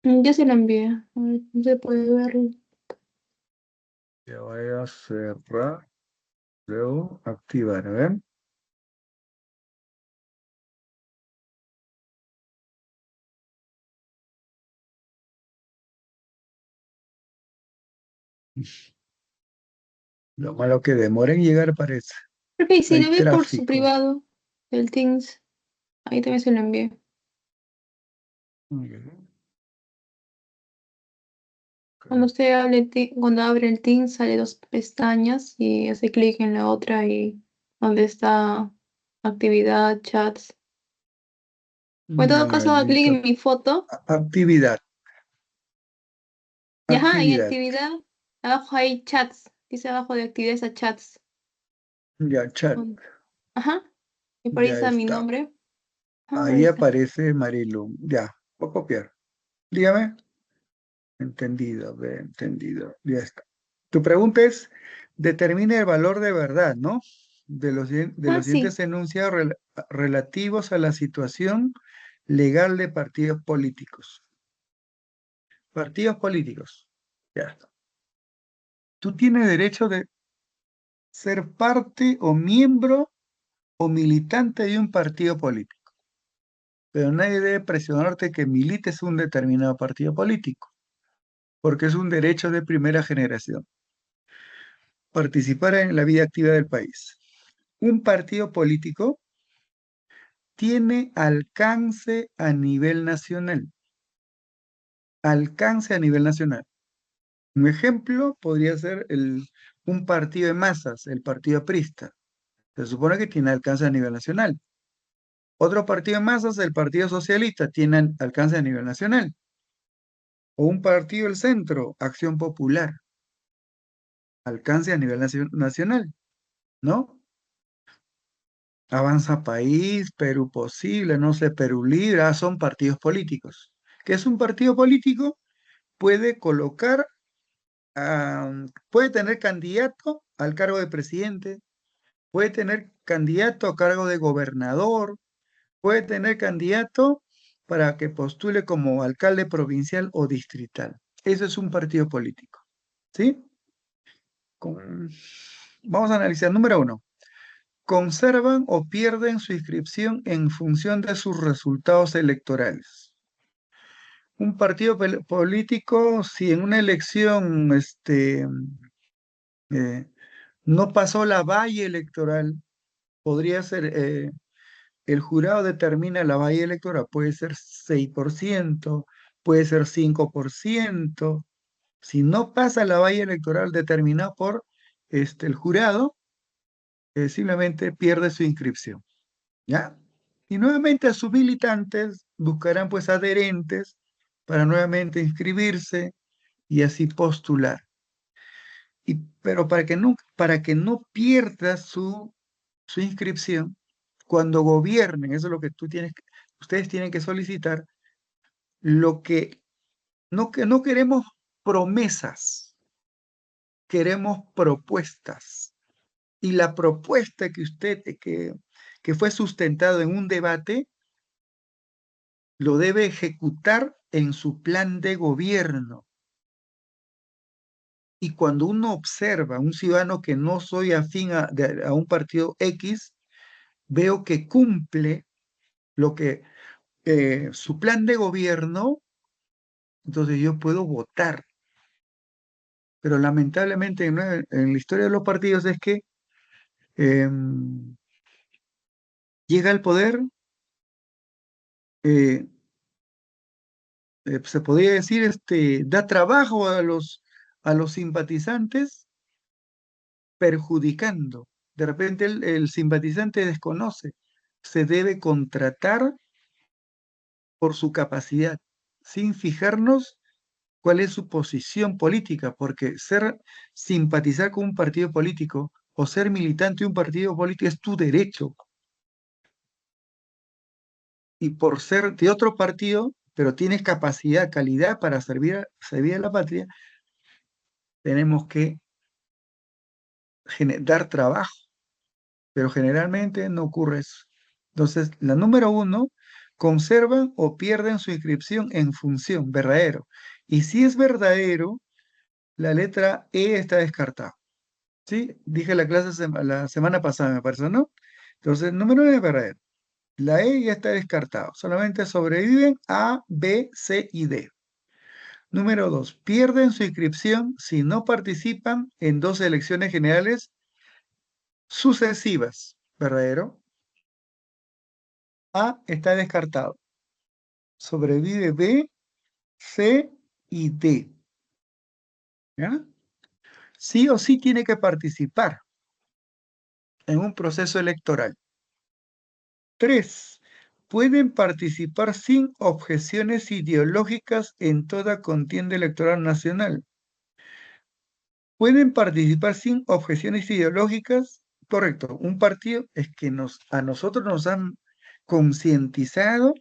Ya se lo envié. A ver, no se puede verlo. Ya voy a cerrar, luego activar, a ver. Lo malo que demora en llegar parece. Profe, y si Hay lo ve por su tráfico. privado, el Teams, ahí también se lo envié. Cuando usted cuando abre el Teams sale dos pestañas y hace clic en la otra y donde está actividad, chats. O en todo A ver, caso, haga clic listo. en mi foto. Actividad. Y ajá, en Actividad. actividad, abajo hay chats. Dice abajo de actividades a chats. Ya, chat. Ajá. Y por ahí Ya está mi está. nombre. Ah, ahí Ahí está. aparece Marilu. Ya, voy a copiar. Dígame. Entendido, entendido. Ya está. Tu pregunta es, determine el valor de verdad, ¿no? De Ah, los sí. siguientes enunciados relativos a la situación legal de partidos políticos. Partidos políticos. Ya está. Tú tienes derecho de ser parte o miembro o militante de un partido político, pero nadie debe presionarte que milites un determinado partido político, porque es un derecho de primera generación. Participar en la vida activa del país. Un partido político tiene alcance a nivel nacional. Alcance a nivel nacional. Un ejemplo podría ser un partido de masas, el partido aprista. Se supone que tiene alcance a nivel nacional. Otro partido de masas, el Partido Socialista, tiene alcance a nivel nacional. O un partido del centro, Acción Popular, alcance a nivel nacional, ¿no? Avanza País, Perú Posible, no sé, Perú Libre, son partidos políticos. ¿Qué es un partido político? Puede colocar, puede tener candidato al cargo de presidente, puede tener candidato a cargo de gobernador, puede tener candidato para que postule como alcalde provincial o distrital. Eso es un partido político, ¿sí? Vamos a analizar. Número uno, conservan o pierden su inscripción en función de sus resultados electorales. Un partido político, si en una elección eh, no pasó la valla electoral, podría ser, el jurado determina la valla electoral, puede ser 6%, puede ser 5%. Si no pasa la valla electoral determinada por el jurado, simplemente pierde su inscripción. ¿Ya? Y nuevamente a sus militantes buscarán pues adherentes para nuevamente inscribirse y así postular. Pero para que no pierda su inscripción, cuando gobiernen, eso es lo que ustedes tienen que solicitar, lo que no queremos promesas, queremos propuestas. Y la propuesta que fue sustentado en un debate, lo debe ejecutar en su plan de gobierno. Y cuando uno observa a un ciudadano que no soy afín a un partido X, veo que cumple lo que su plan de gobierno, entonces yo puedo votar. Pero lamentablemente en la historia de los partidos es que llega al poder, eh, se podría decir, da trabajo a los simpatizantes, perjudicando. De repente el simpatizante desconoce, se debe contratar por su capacidad, sin fijarnos cuál es su posición política, porque simpatizar con un partido político o ser militante de un partido político es tu derecho. Y por ser de otro partido, pero tienes capacidad, calidad para servir a la patria, tenemos que dar trabajo, pero generalmente no ocurre eso. Entonces, la número 1, conservan o pierden su inscripción en función, verdadero. Y si es verdadero, la letra E está descartada. ¿Sí? Dije la clase la semana pasada, me parece, ¿no? Entonces, número 1 es verdadero. La E ya está descartada. Solamente sobreviven A, B, C y D. Número 2, pierden su inscripción si no participan en 2 elecciones generales sucesivas. ¿Verdadero? A está descartado. Sobrevive B, C y D. ¿Ya? Sí o sí tiene que participar en un proceso electoral. 3. Pueden participar sin objeciones ideológicas en toda contienda electoral nacional. Pueden participar sin objeciones ideológicas. Correcto. Un partido es que a nosotros nos han concientizado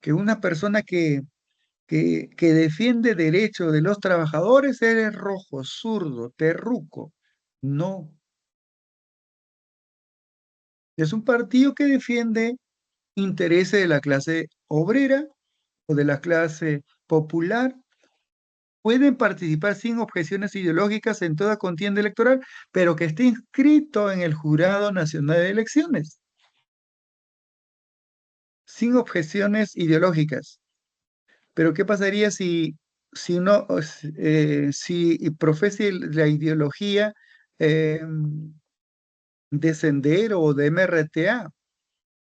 que una persona que defiende derechos de los trabajadores eres rojo, zurdo, terruco. No. Es un partido que defiende intereses de la clase obrera o de la clase popular. Pueden participar sin objeciones ideológicas en toda contienda electoral, pero que esté inscrito en el Jurado Nacional de Elecciones. Sin objeciones ideológicas. Pero ¿qué pasaría si profese la ideología de Sendero o de MRTA?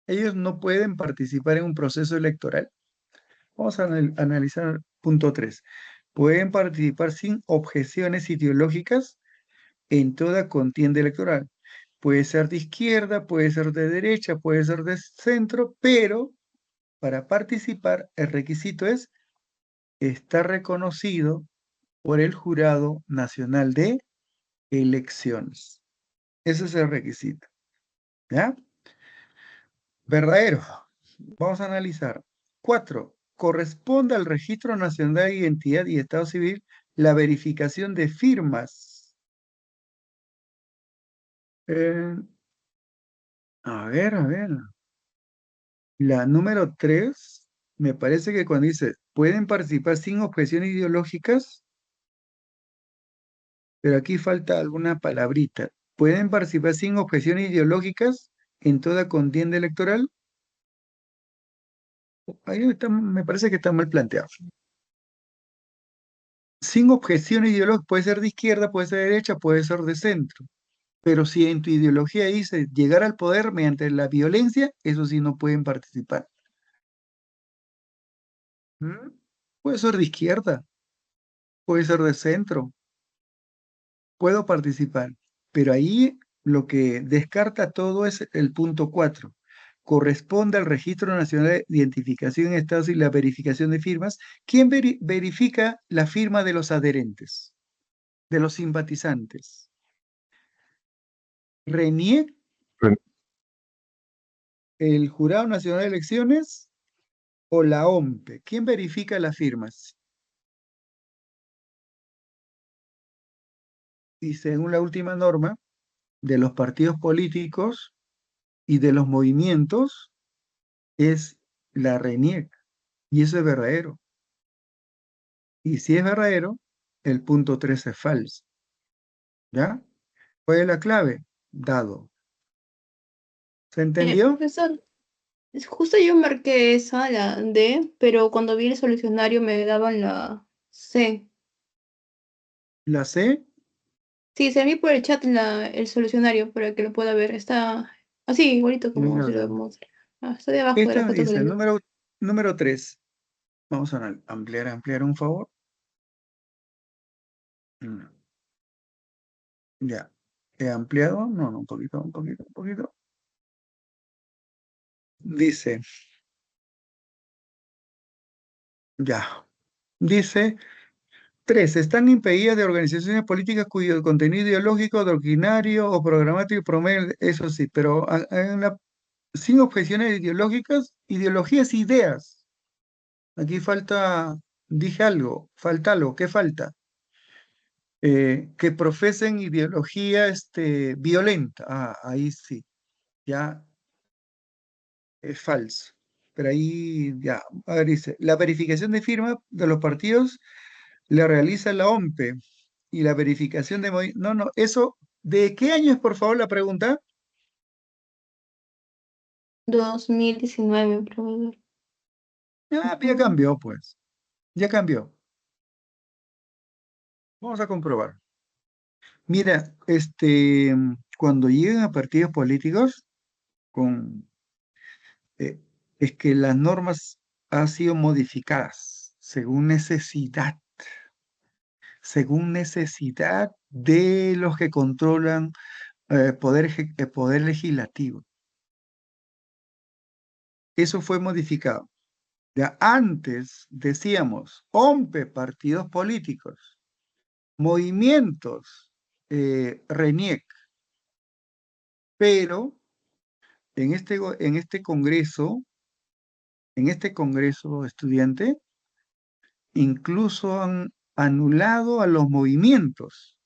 Ellos no pueden participar en un proceso electoral. Vamos a analizar punto 3. Pueden participar sin objeciones ideológicas en toda contienda electoral. Puede ser de izquierda, puede ser de derecha, puede ser de centro, pero para participar el requisito es estar reconocido por el Jurado Nacional de Elecciones. Ese es el requisito. ¿Ya? Verdadero. Vamos a analizar. 4. Corresponde al Registro Nacional de Identidad y Estado Civil la verificación de firmas. A ver. La número 3, me parece que cuando dice, pueden participar sin objeciones ideológicas, pero aquí falta alguna palabrita. ¿Pueden participar sin objeciones ideológicas en toda contienda electoral? Ahí me parece que está mal planteado. Sin objeciones ideológicas, puede ser de izquierda, puede ser de derecha, puede ser de centro. Pero si en tu ideología dice llegar al poder mediante la violencia, eso sí no pueden participar. ¿Mm? Puede ser de izquierda, puede ser de centro, puedo participar, pero ahí lo que descarta todo es el punto 4. corresponde al Registro Nacional de Identificación en Estados y la verificación de firmas. ¿Quién verifica la firma de los adherentes, de los simpatizantes? ¿RENIEC, Ren- el Jurado Nacional de Elecciones o la OMPE? ¿Quién verifica las firmas? Y según la última norma de los partidos políticos y de los movimientos, es la RENIEC. Y eso es verdadero. Y si es verdadero, el punto 3 es falso. ¿Ya? ¿Cuál es la clave? Dado. ¿Se entendió? Profesor, justo yo marqué esa, la D, pero cuando vi el solucionario me daban la C. La C, Sí, se envió por el chat el solucionario para que lo pueda ver. Está así, igualito como se lo muestra. Está de abajo de esta la me foto que dice, le dio. número 3. Vamos a ampliar un favor. Mm, Ya. ¿He ampliado? No, un poquito, un poquito, un poquito. Dice, ya. Dice, 3. Están impedidas de organizaciones políticas cuyo contenido ideológico, doctrinario o programático promueve, eso sí, pero sin objeciones ideológicas, ideologías, ideas. Aquí falta, dije algo, falta algo, ¿qué falta? Que profesen ideología violenta. Ah, ahí sí, ya es falso. Pero ahí ya, a ver, dice, la verificación de firma de los partidos la realiza la OMPE y la verificación de... No, no, eso, ¿de qué año es, por favor, la pregunta? 2019, profesor. Ah, ya cambió, pues, ya cambió. Vamos a comprobar. Mira, cuando llegan a partidos políticos, con, eh, es que las normas han sido modificadas según necesidad de los que controlan poder legislativo. Eso fue modificado. Ya antes decíamos, OMPE, partidos políticos, movimientos, RENIEC, pero en este congreso estudiante, incluso han anulado a los movimientos.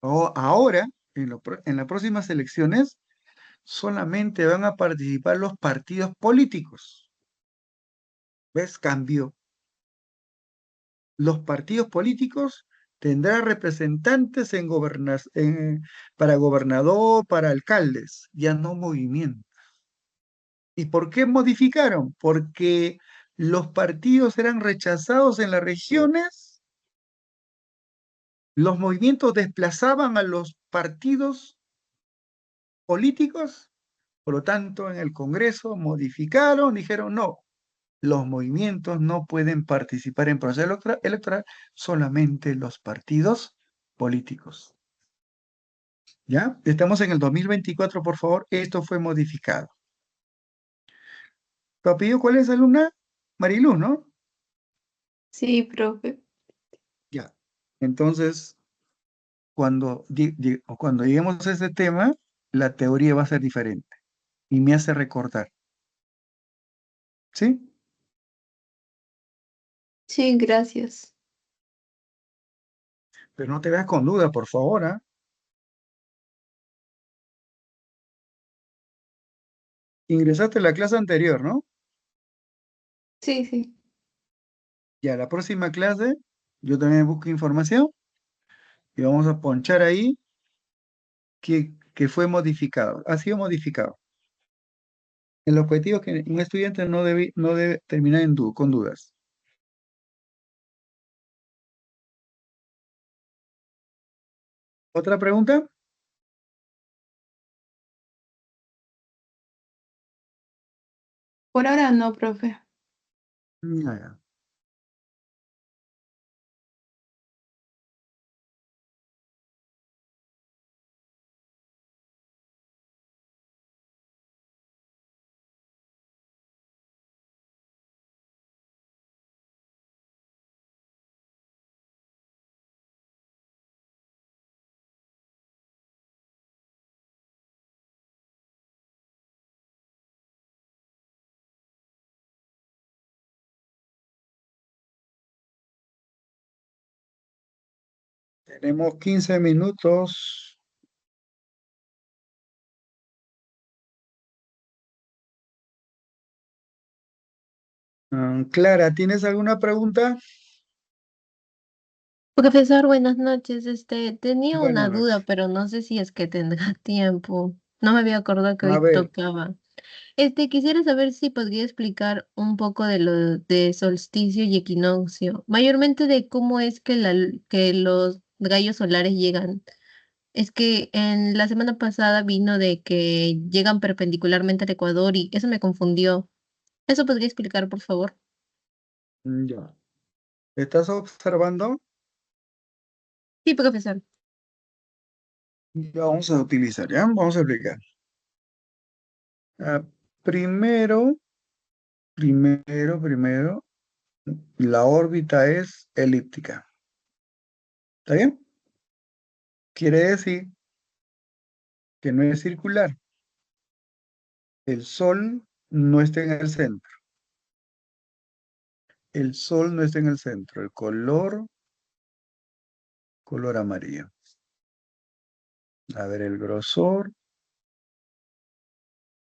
Ahora, en las próximas elecciones, solamente van a participar los partidos políticos. ¿Ves? Cambió. Los partidos políticos tendrán representantes para gobernador, para alcaldes, ya no movimientos. ¿Y por qué modificaron? Porque los partidos eran rechazados en las regiones, los movimientos desplazaban a los partidos políticos, por lo tanto en el Congreso modificaron, dijeron no, los movimientos no pueden participar en proceso electoral, solamente los partidos políticos. ¿Ya? Estamos en el 2024, por favor, esto fue modificado. ¿Tu apellido cuál es, alumna? Mariluz, ¿no? Sí, profe. Ya. Entonces, cuando lleguemos a ese tema, la teoría va a ser diferente y me hace recordar. ¿Sí? Sí, gracias. Pero no te veas con duda, por favor, ¿ah? Ingresaste a la clase anterior, ¿no? Sí, sí. Ya, la próxima clase, yo también busco información y vamos a ponchar ahí que fue modificado, ha sido modificado. El objetivo es que un estudiante no debe terminar con dudas. ¿Otra pregunta? Por ahora no, profe. Ya. Tenemos 15 minutos. Clara, ¿tienes alguna pregunta? Profesor, buenas noches. Tenía Buenas una duda, noches. pero no sé si es que tendrá tiempo. No me había acordado que A hoy ver, tocaba. Quisiera saber si podría explicar un poco de lo de solsticio y equinoccio, mayormente de cómo es que que los rayos solares llegan. Es que en la semana pasada vino de que llegan perpendicularmente al Ecuador y eso me confundió. ¿Eso podría explicar, por favor? ya. ¿Estás observando? Sí, profesor. Ya vamos a utilizar, ¿ya? Vamos a explicar. Ah, primero, primero, la órbita es elíptica. ¿Está bien? Quiere decir que no es circular. El Sol no está en el centro. El Sol no está en el centro. El color amarillo. A ver, el grosor.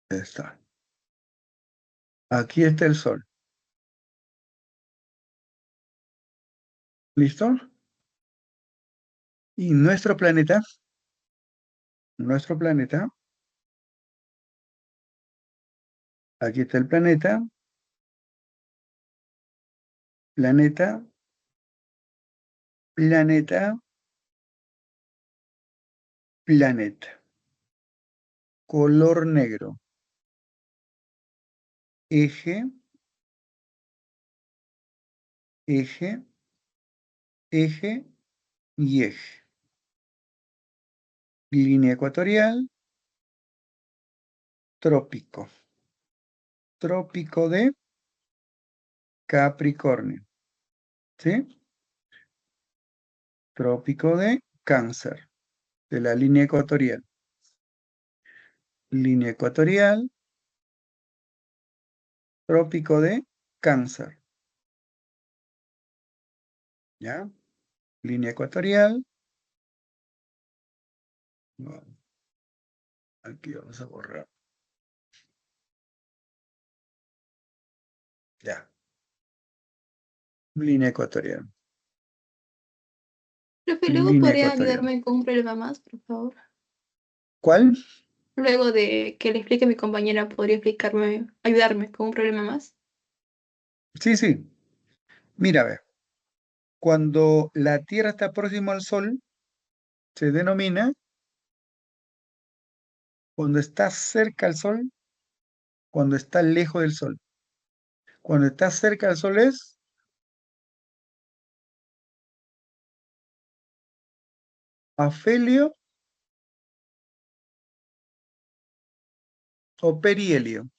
Está. Aquí está el Sol. ¿Listo? Y nuestro planeta, aquí está el planeta, planeta, planeta. Color negro. Eje, eje, eje y eje. Línea ecuatorial, trópico. Trópico de Capricornio. ¿Sí? Trópico de Cáncer, de la línea ecuatorial. Línea ecuatorial, trópico de Cáncer. ¿Ya? Línea ecuatorial. Bueno, aquí vamos a borrar. Ya. Línea ecuatorial. Profe, luego Línea podría ecuatorial. ayudarme con un problema más, por favor. ¿Cuál? Luego de que le explique a mi compañera, podría ayudarme con un problema más. Sí, sí. Mira, a ver. Cuando la Tierra está próxima al Sol, se denomina, cuando está cerca al Sol, cuando está lejos del Sol. Cuando está cerca del Sol es afelio o perihelio.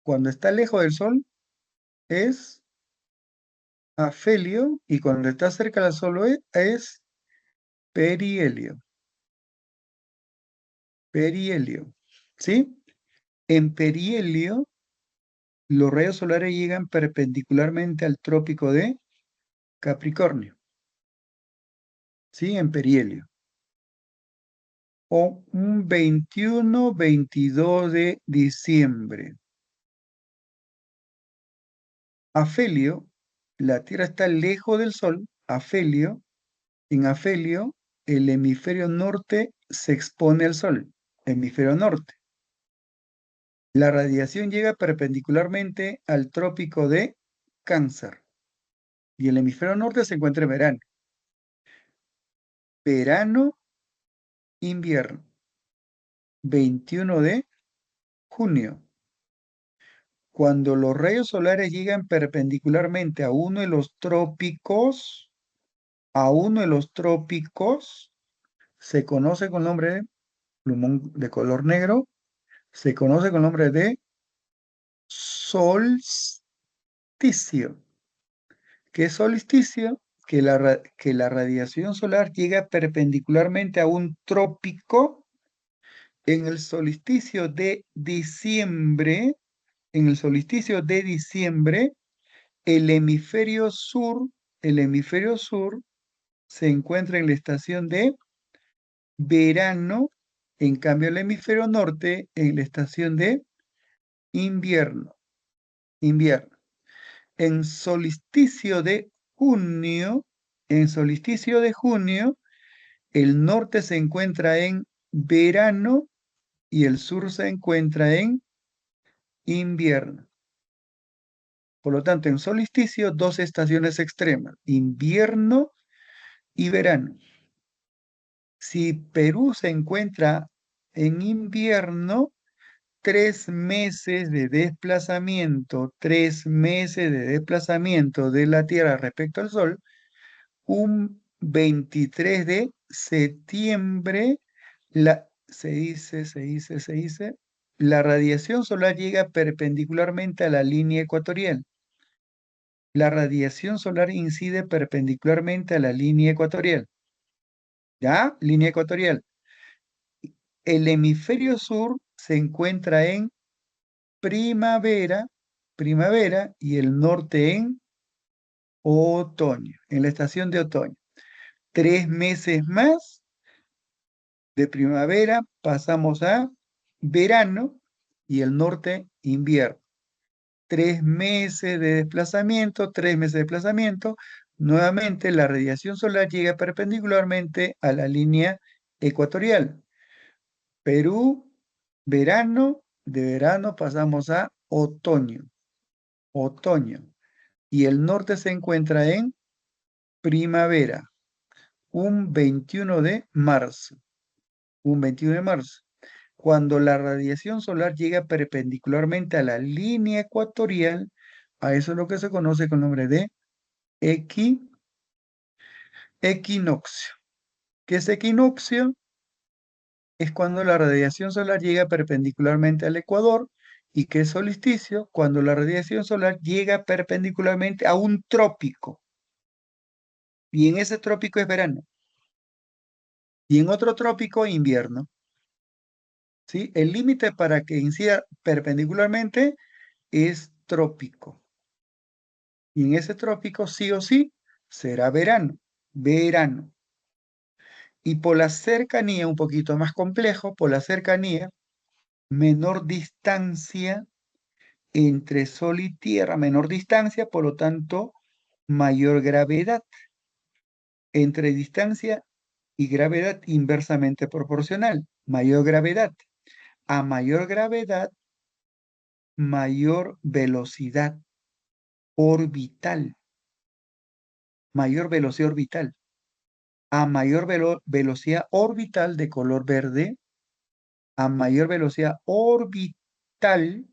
Cuando está lejos del Sol es afelio y cuando está cerca del Sol es perihelio. Perihelio. ¿Sí? En perihelio, los rayos solares llegan perpendicularmente al trópico de Capricornio. ¿Sí? En perihelio. O un 21-22 de diciembre. Afelio, la Tierra está lejos del Sol. Afelio, en afelio, el hemisferio norte se expone al Sol. Hemisferio norte. La radiación llega perpendicularmente al trópico de Cáncer. Y el hemisferio norte se encuentra en verano. Verano, invierno. 21 de junio. Cuando los rayos solares llegan perpendicularmente a uno de los trópicos, se conoce con el nombre de plumón de color negro, se conoce con el nombre de solsticio. ¿Qué es solsticio? Que la radiación solar llega perpendicularmente a un trópico en el solsticio de diciembre. En el solsticio de diciembre, el hemisferio sur se encuentra en la estación de verano, en cambio el hemisferio norte en la estación de invierno. Invierno. En solsticio de junio, el norte se encuentra en verano y el sur se encuentra en invierno. Por lo tanto, en solsticio, dos estaciones extremas, invierno y verano. Si Perú se encuentra en invierno, 3 meses de desplazamiento, 3 meses de desplazamiento de la Tierra respecto al Sol, un 23 de septiembre, se dice, la radiación solar llega perpendicularmente a la línea ecuatorial. La radiación solar incide perpendicularmente a la línea ecuatorial. ¿Ya? Línea ecuatorial. El hemisferio sur se encuentra en primavera, y el norte en otoño, en la estación de otoño. 3 meses más de primavera pasamos a verano y el norte invierno. 3 meses de desplazamiento, 3 meses de desplazamiento. Nuevamente la radiación solar llega perpendicularmente a la línea ecuatorial. Perú, verano, de verano pasamos a otoño. Otoño. Y el norte se encuentra en primavera. Un 21 de marzo. Un 21 de marzo. Cuando la radiación solar llega perpendicularmente a la línea ecuatorial, a eso es lo que se conoce con el nombre de equinoccio. ¿Qué es equinoccio? Es cuando la radiación solar llega perpendicularmente al ecuador. ¿Y qué es solsticio? Cuando la radiación solar llega perpendicularmente a un trópico. Y en ese trópico es verano. Y en otro trópico, invierno. ¿Sí? El límite para que incida perpendicularmente es trópico. Y en ese trópico, sí o sí, será verano. Verano. Y por la cercanía, un poquito más complejo, por la cercanía, menor distancia entre Sol y Tierra, menor distancia, por lo tanto, mayor gravedad. Entre distancia y gravedad inversamente proporcional. Mayor gravedad. A mayor gravedad, mayor velocidad orbital. Mayor velocidad orbital. A mayor velocidad orbital de color verde, a mayor velocidad orbital,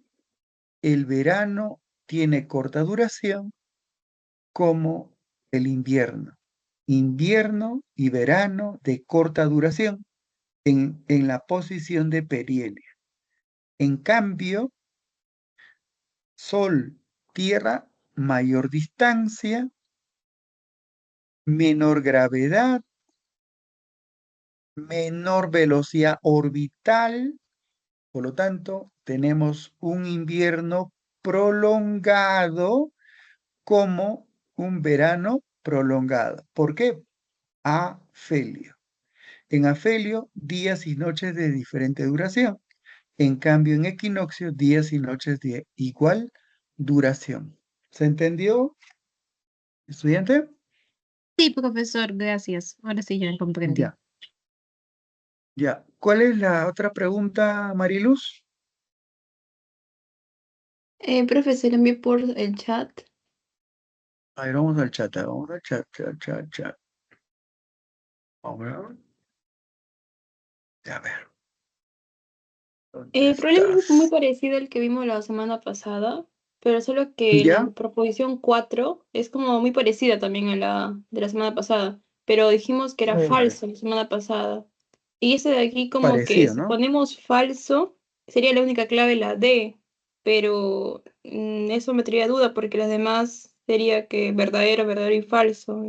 el verano tiene corta duración como el invierno. Invierno y verano de corta duración en la posición de perihelio. En cambio, Sol, Tierra, mayor distancia, menor gravedad, menor velocidad orbital. Por lo tanto, tenemos un invierno prolongado como un verano prolongado. ¿Por qué? Afelio. En afelio, días y noches de diferente duración. En cambio, en equinoccio, días y noches de igual duración. ¿Se entendió, estudiante? Sí, profesor, gracias. Ahora sí ya comprendí. Ya. Ya. ¿Cuál es la otra pregunta, Mariluz? Profe, se lo envié por el chat. A ver, vamos al chat, chat. Vamos a ver. A ver. ¿Dónde El problema es muy estás? parecido al que vimos la semana pasada, pero solo que ¿Ya? la proposición 4 es como muy parecida también a la de la semana pasada, pero dijimos que era falso la semana pasada. Y ese de aquí como que Parecido, si ¿no? ponemos falso, sería la única clave la D, pero eso me traía duda porque las demás sería que verdadero, verdadero y falso.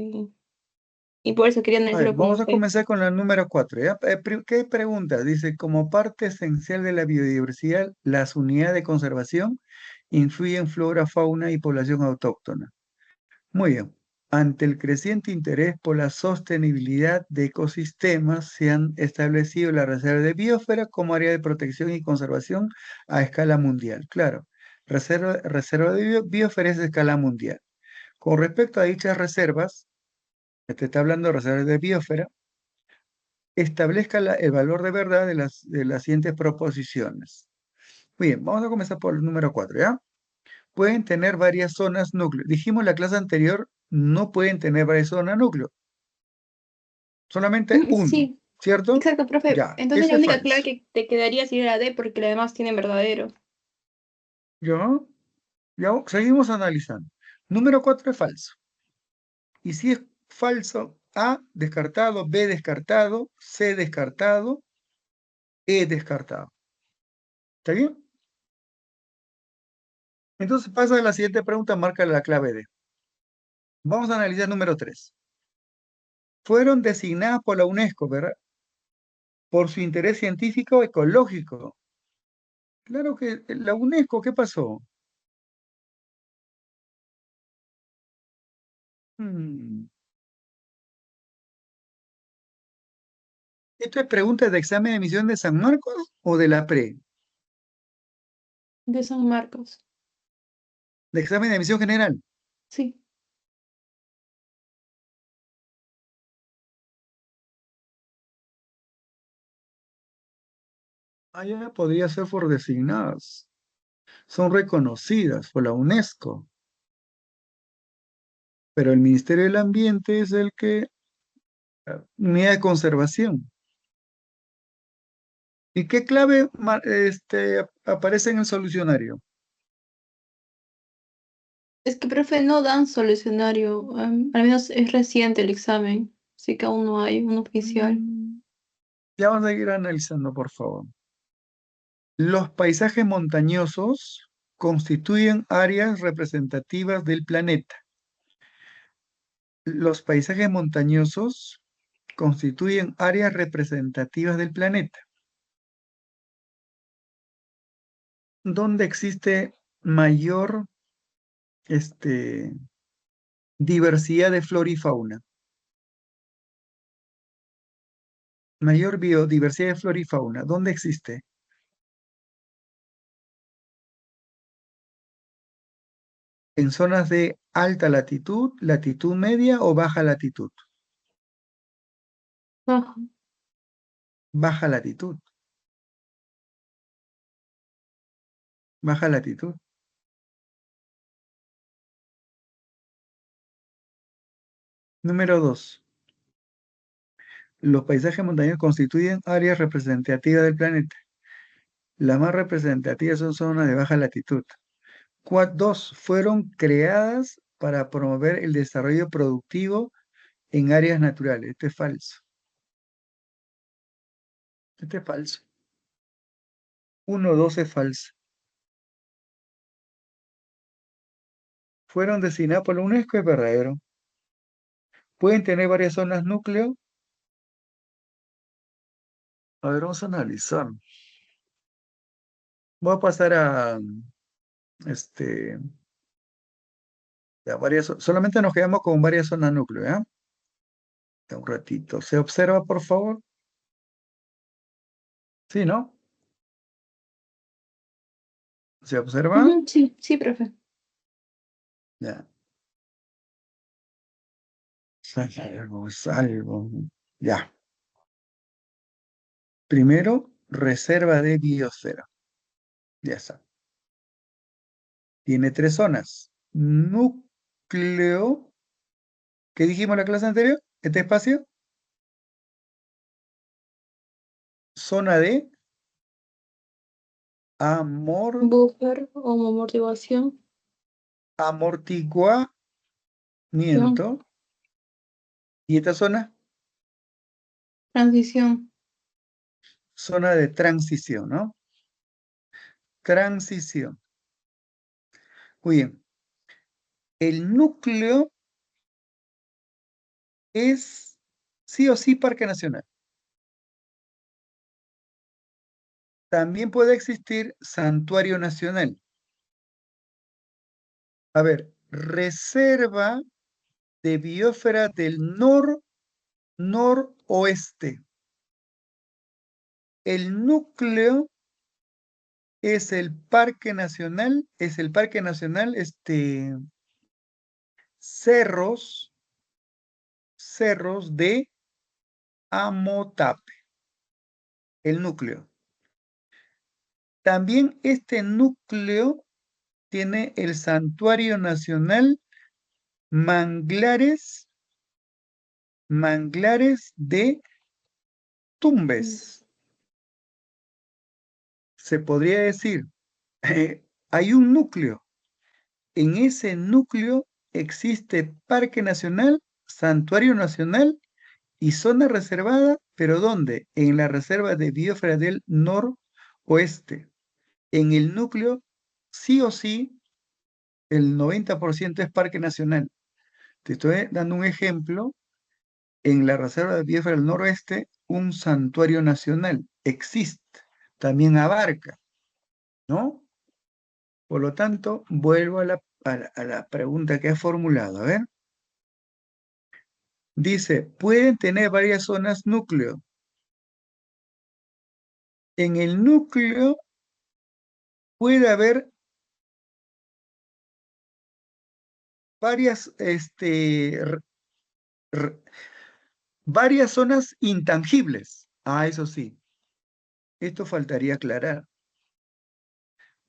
Y por eso quería A ver, analizarlo con vamos a usted. comenzar con la número 4. ¿Ya? ¿Qué pregunta? Dice, como parte esencial de la biodiversidad, las unidades de conservación influyen en flora, fauna y población autóctona. Muy bien. Ante el creciente interés por la sostenibilidad de ecosistemas, se han establecido la reserva de biosfera como área de protección y conservación a escala mundial. Claro, reserva de biosfera es de escala mundial. Con respecto a dichas reservas, te está hablando de reservas de biosfera, establezca el valor de verdad de las siguientes proposiciones. Muy bien, vamos a comenzar por el número 4, ¿ya? Pueden tener varias zonas núcleo. Dijimos en la clase anterior, no pueden tener varias zonas núcleo. Solamente uno, Sí, ¿cierto? exacto, profe. Ya, Entonces ese la es única clave falso. que te quedaría sería D porque las demás tienen verdadero. ¿Ya? Ya, seguimos analizando. Número 4 es falso. Y si es falso, A descartado, B descartado, C descartado, E descartado. ¿Está bien? Entonces pasa a la siguiente pregunta, marca la clave D. Vamos a analizar número 3. Fueron designadas por la UNESCO, ¿verdad? Por su interés científico ecológico. Claro que la UNESCO, ¿qué pasó? Hmm, ¿Esto es pregunta de examen de admisión de San Marcos o de la PRE? De San Marcos. De examen de admisión general. Sí. Allá podría ser por designadas. Son reconocidas por la UNESCO. Pero el Ministerio del Ambiente es el que... Unidad de conservación. ¿Y qué clave aparece en el solucionario? Es que, profe, no dan solucionario. Al menos es reciente el examen. Así que aún no hay un oficial. Ya vamos a ir analizando, por favor. Los paisajes montañosos constituyen áreas representativas del planeta. Los paisajes montañosos constituyen áreas representativas del planeta, donde existe mayor diversidad de flora y fauna. Mayor biodiversidad de flora y fauna. ¿Dónde existe? ¿En zonas de alta latitud, latitud media o baja latitud? Baja. Baja latitud. Baja latitud. Número 2. Los paisajes montañosos constituyen áreas representativas del planeta. Las más representativas son zonas de baja latitud. 2. Fueron creadas para promover el desarrollo productivo en áreas naturales. Este es falso. Este es falso. 1, 2 es falso. Fueron designadas por la UNESCO, es verdadero. Pueden tener varias zonas núcleo. A ver, vamos a analizar. Voy a pasar a solamente nos quedamos con varias zonas núcleo, ¿ya? Un ratito. ¿Se observa, por favor? Sí, ¿no? ¿Se observa? Ujú, sí, sí, profe. Ya. Salvo, salvo. Ya. Primero, reserva de biosfera. Ya está. Tiene 3 zonas. Núcleo. ¿Qué dijimos en la clase anterior? Este espacio. Zona de Buffer o amortiguación. amortiguamiento. ¿Y esta zona? Transición. Zona de transición, ¿no? Transición. Muy bien. El núcleo es sí o sí parque nacional. También puede existir santuario nacional. A ver, reserva de biosfera del noroeste. El núcleo es el parque nacional, Cerros de Amotape, el núcleo. También este núcleo tiene el Santuario Nacional Manglares de Tumbes. Se podría decir, hay un núcleo. En ese núcleo existe Parque Nacional, Santuario Nacional y zona reservada, ¿pero dónde? En la reserva de biosfera del noroeste. En el núcleo, sí o sí, el 90% es Parque Nacional. Te estoy dando un ejemplo. En la reserva de biosfera del noroeste, un santuario nacional existe, también abarca, ¿no? Por lo tanto, vuelvo a la pregunta que has formulado. A ver. Dice, pueden tener varias zonas núcleo. En el núcleo puede haber varias, varias zonas intangibles. Ah, eso sí. Esto faltaría aclarar.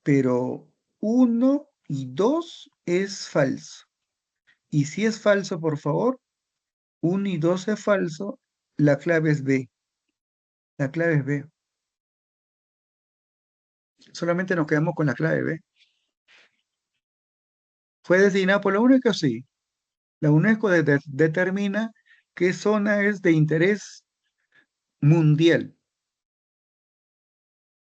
Pero 1 y 2 es falso. Y si es falso, por favor, 1 y 2 es falso, la clave es B. La clave es B. Solamente nos quedamos con la clave B. ¿Fue designada por la UNESCO? Sí. La UNESCO determina qué zona es de interés mundial.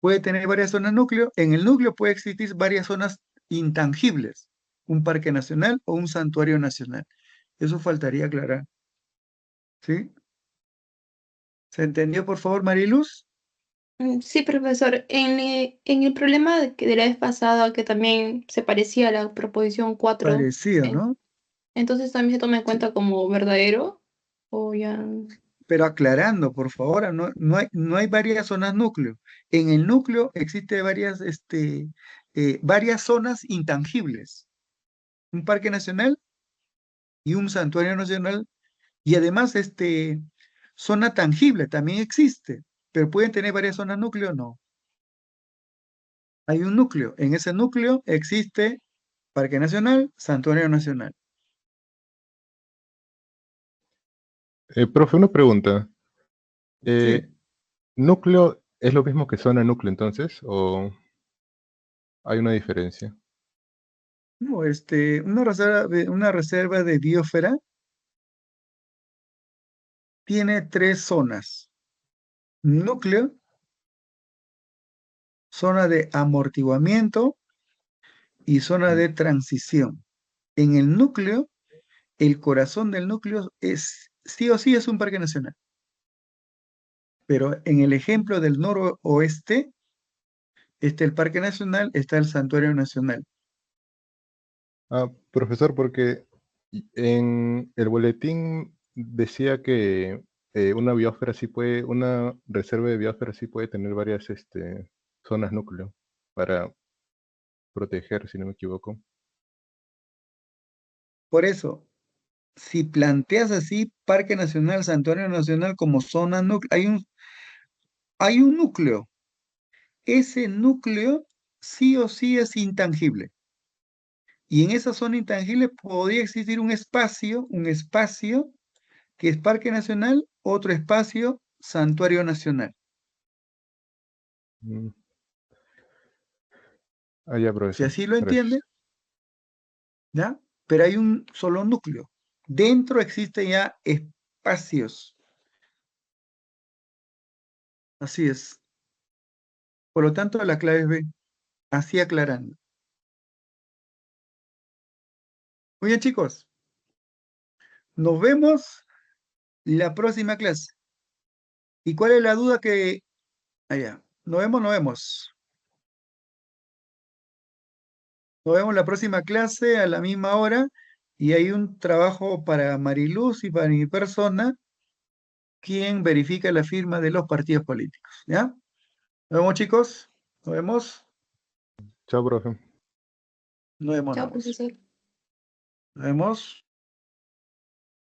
Puede tener varias zonas núcleo. En el núcleo puede existir varias zonas intangibles. Un parque nacional o un santuario nacional. Eso faltaría aclarar. ¿Sí? ¿Se entendió, por favor, Mariluz? Sí, profesor. En el problema de la vez pasada, que también se parecía a la proposición 4, Parecido, ¿no? entonces también se toma en Sí. cuenta como verdadero, o ya. Pero aclarando, por favor, no hay varias zonas núcleo. En el núcleo existe varias zonas intangibles. Un parque nacional y un santuario nacional. Y además, zona tangible también existe. Pero pueden tener varias zonas núcleo, no. Hay un núcleo. En ese núcleo existe Parque Nacional, Santuario Nacional. Profe, una pregunta. Sí. ¿Núcleo es lo mismo que zona núcleo entonces? ¿O hay una diferencia? No, una reserva de biosfera tiene 3 zonas. Núcleo, zona de amortiguamiento y zona de transición. En el núcleo, el corazón del núcleo es, sí o sí, es un parque nacional. Pero en el ejemplo del noroeste, está el Parque Nacional, está el Santuario Nacional. Ah, profesor, porque en el boletín decía que una reserva de biosfera sí puede tener varias zonas núcleo para proteger, si no me equivoco. Por eso, si planteas así Parque Nacional, Santuario Nacional como zona núcleo, hay un núcleo. Ese núcleo sí o sí es intangible. Y en esa zona intangible podría existir un espacio que es Parque Nacional, otro espacio, Santuario Nacional. Mm. Ah, ya, Si profesor. así lo Gracias. entiende, ¿ya? Pero hay un solo núcleo. Dentro existen ya espacios. Así es. Por lo tanto, la clave es B. Así aclarando. Muy bien, chicos. Nos vemos la próxima clase. ¿Y cuál es la duda que... Allá. Nos vemos, nos vemos. Nos vemos la próxima clase a la misma hora Y hay un trabajo para Mariluz y para mi persona, quien verifica la firma de los partidos políticos. ¿Ya? Nos vemos, chicos. Nos vemos. Chao, profe. Nos vemos. Chao, Nos vemos. profesor. Nos vemos.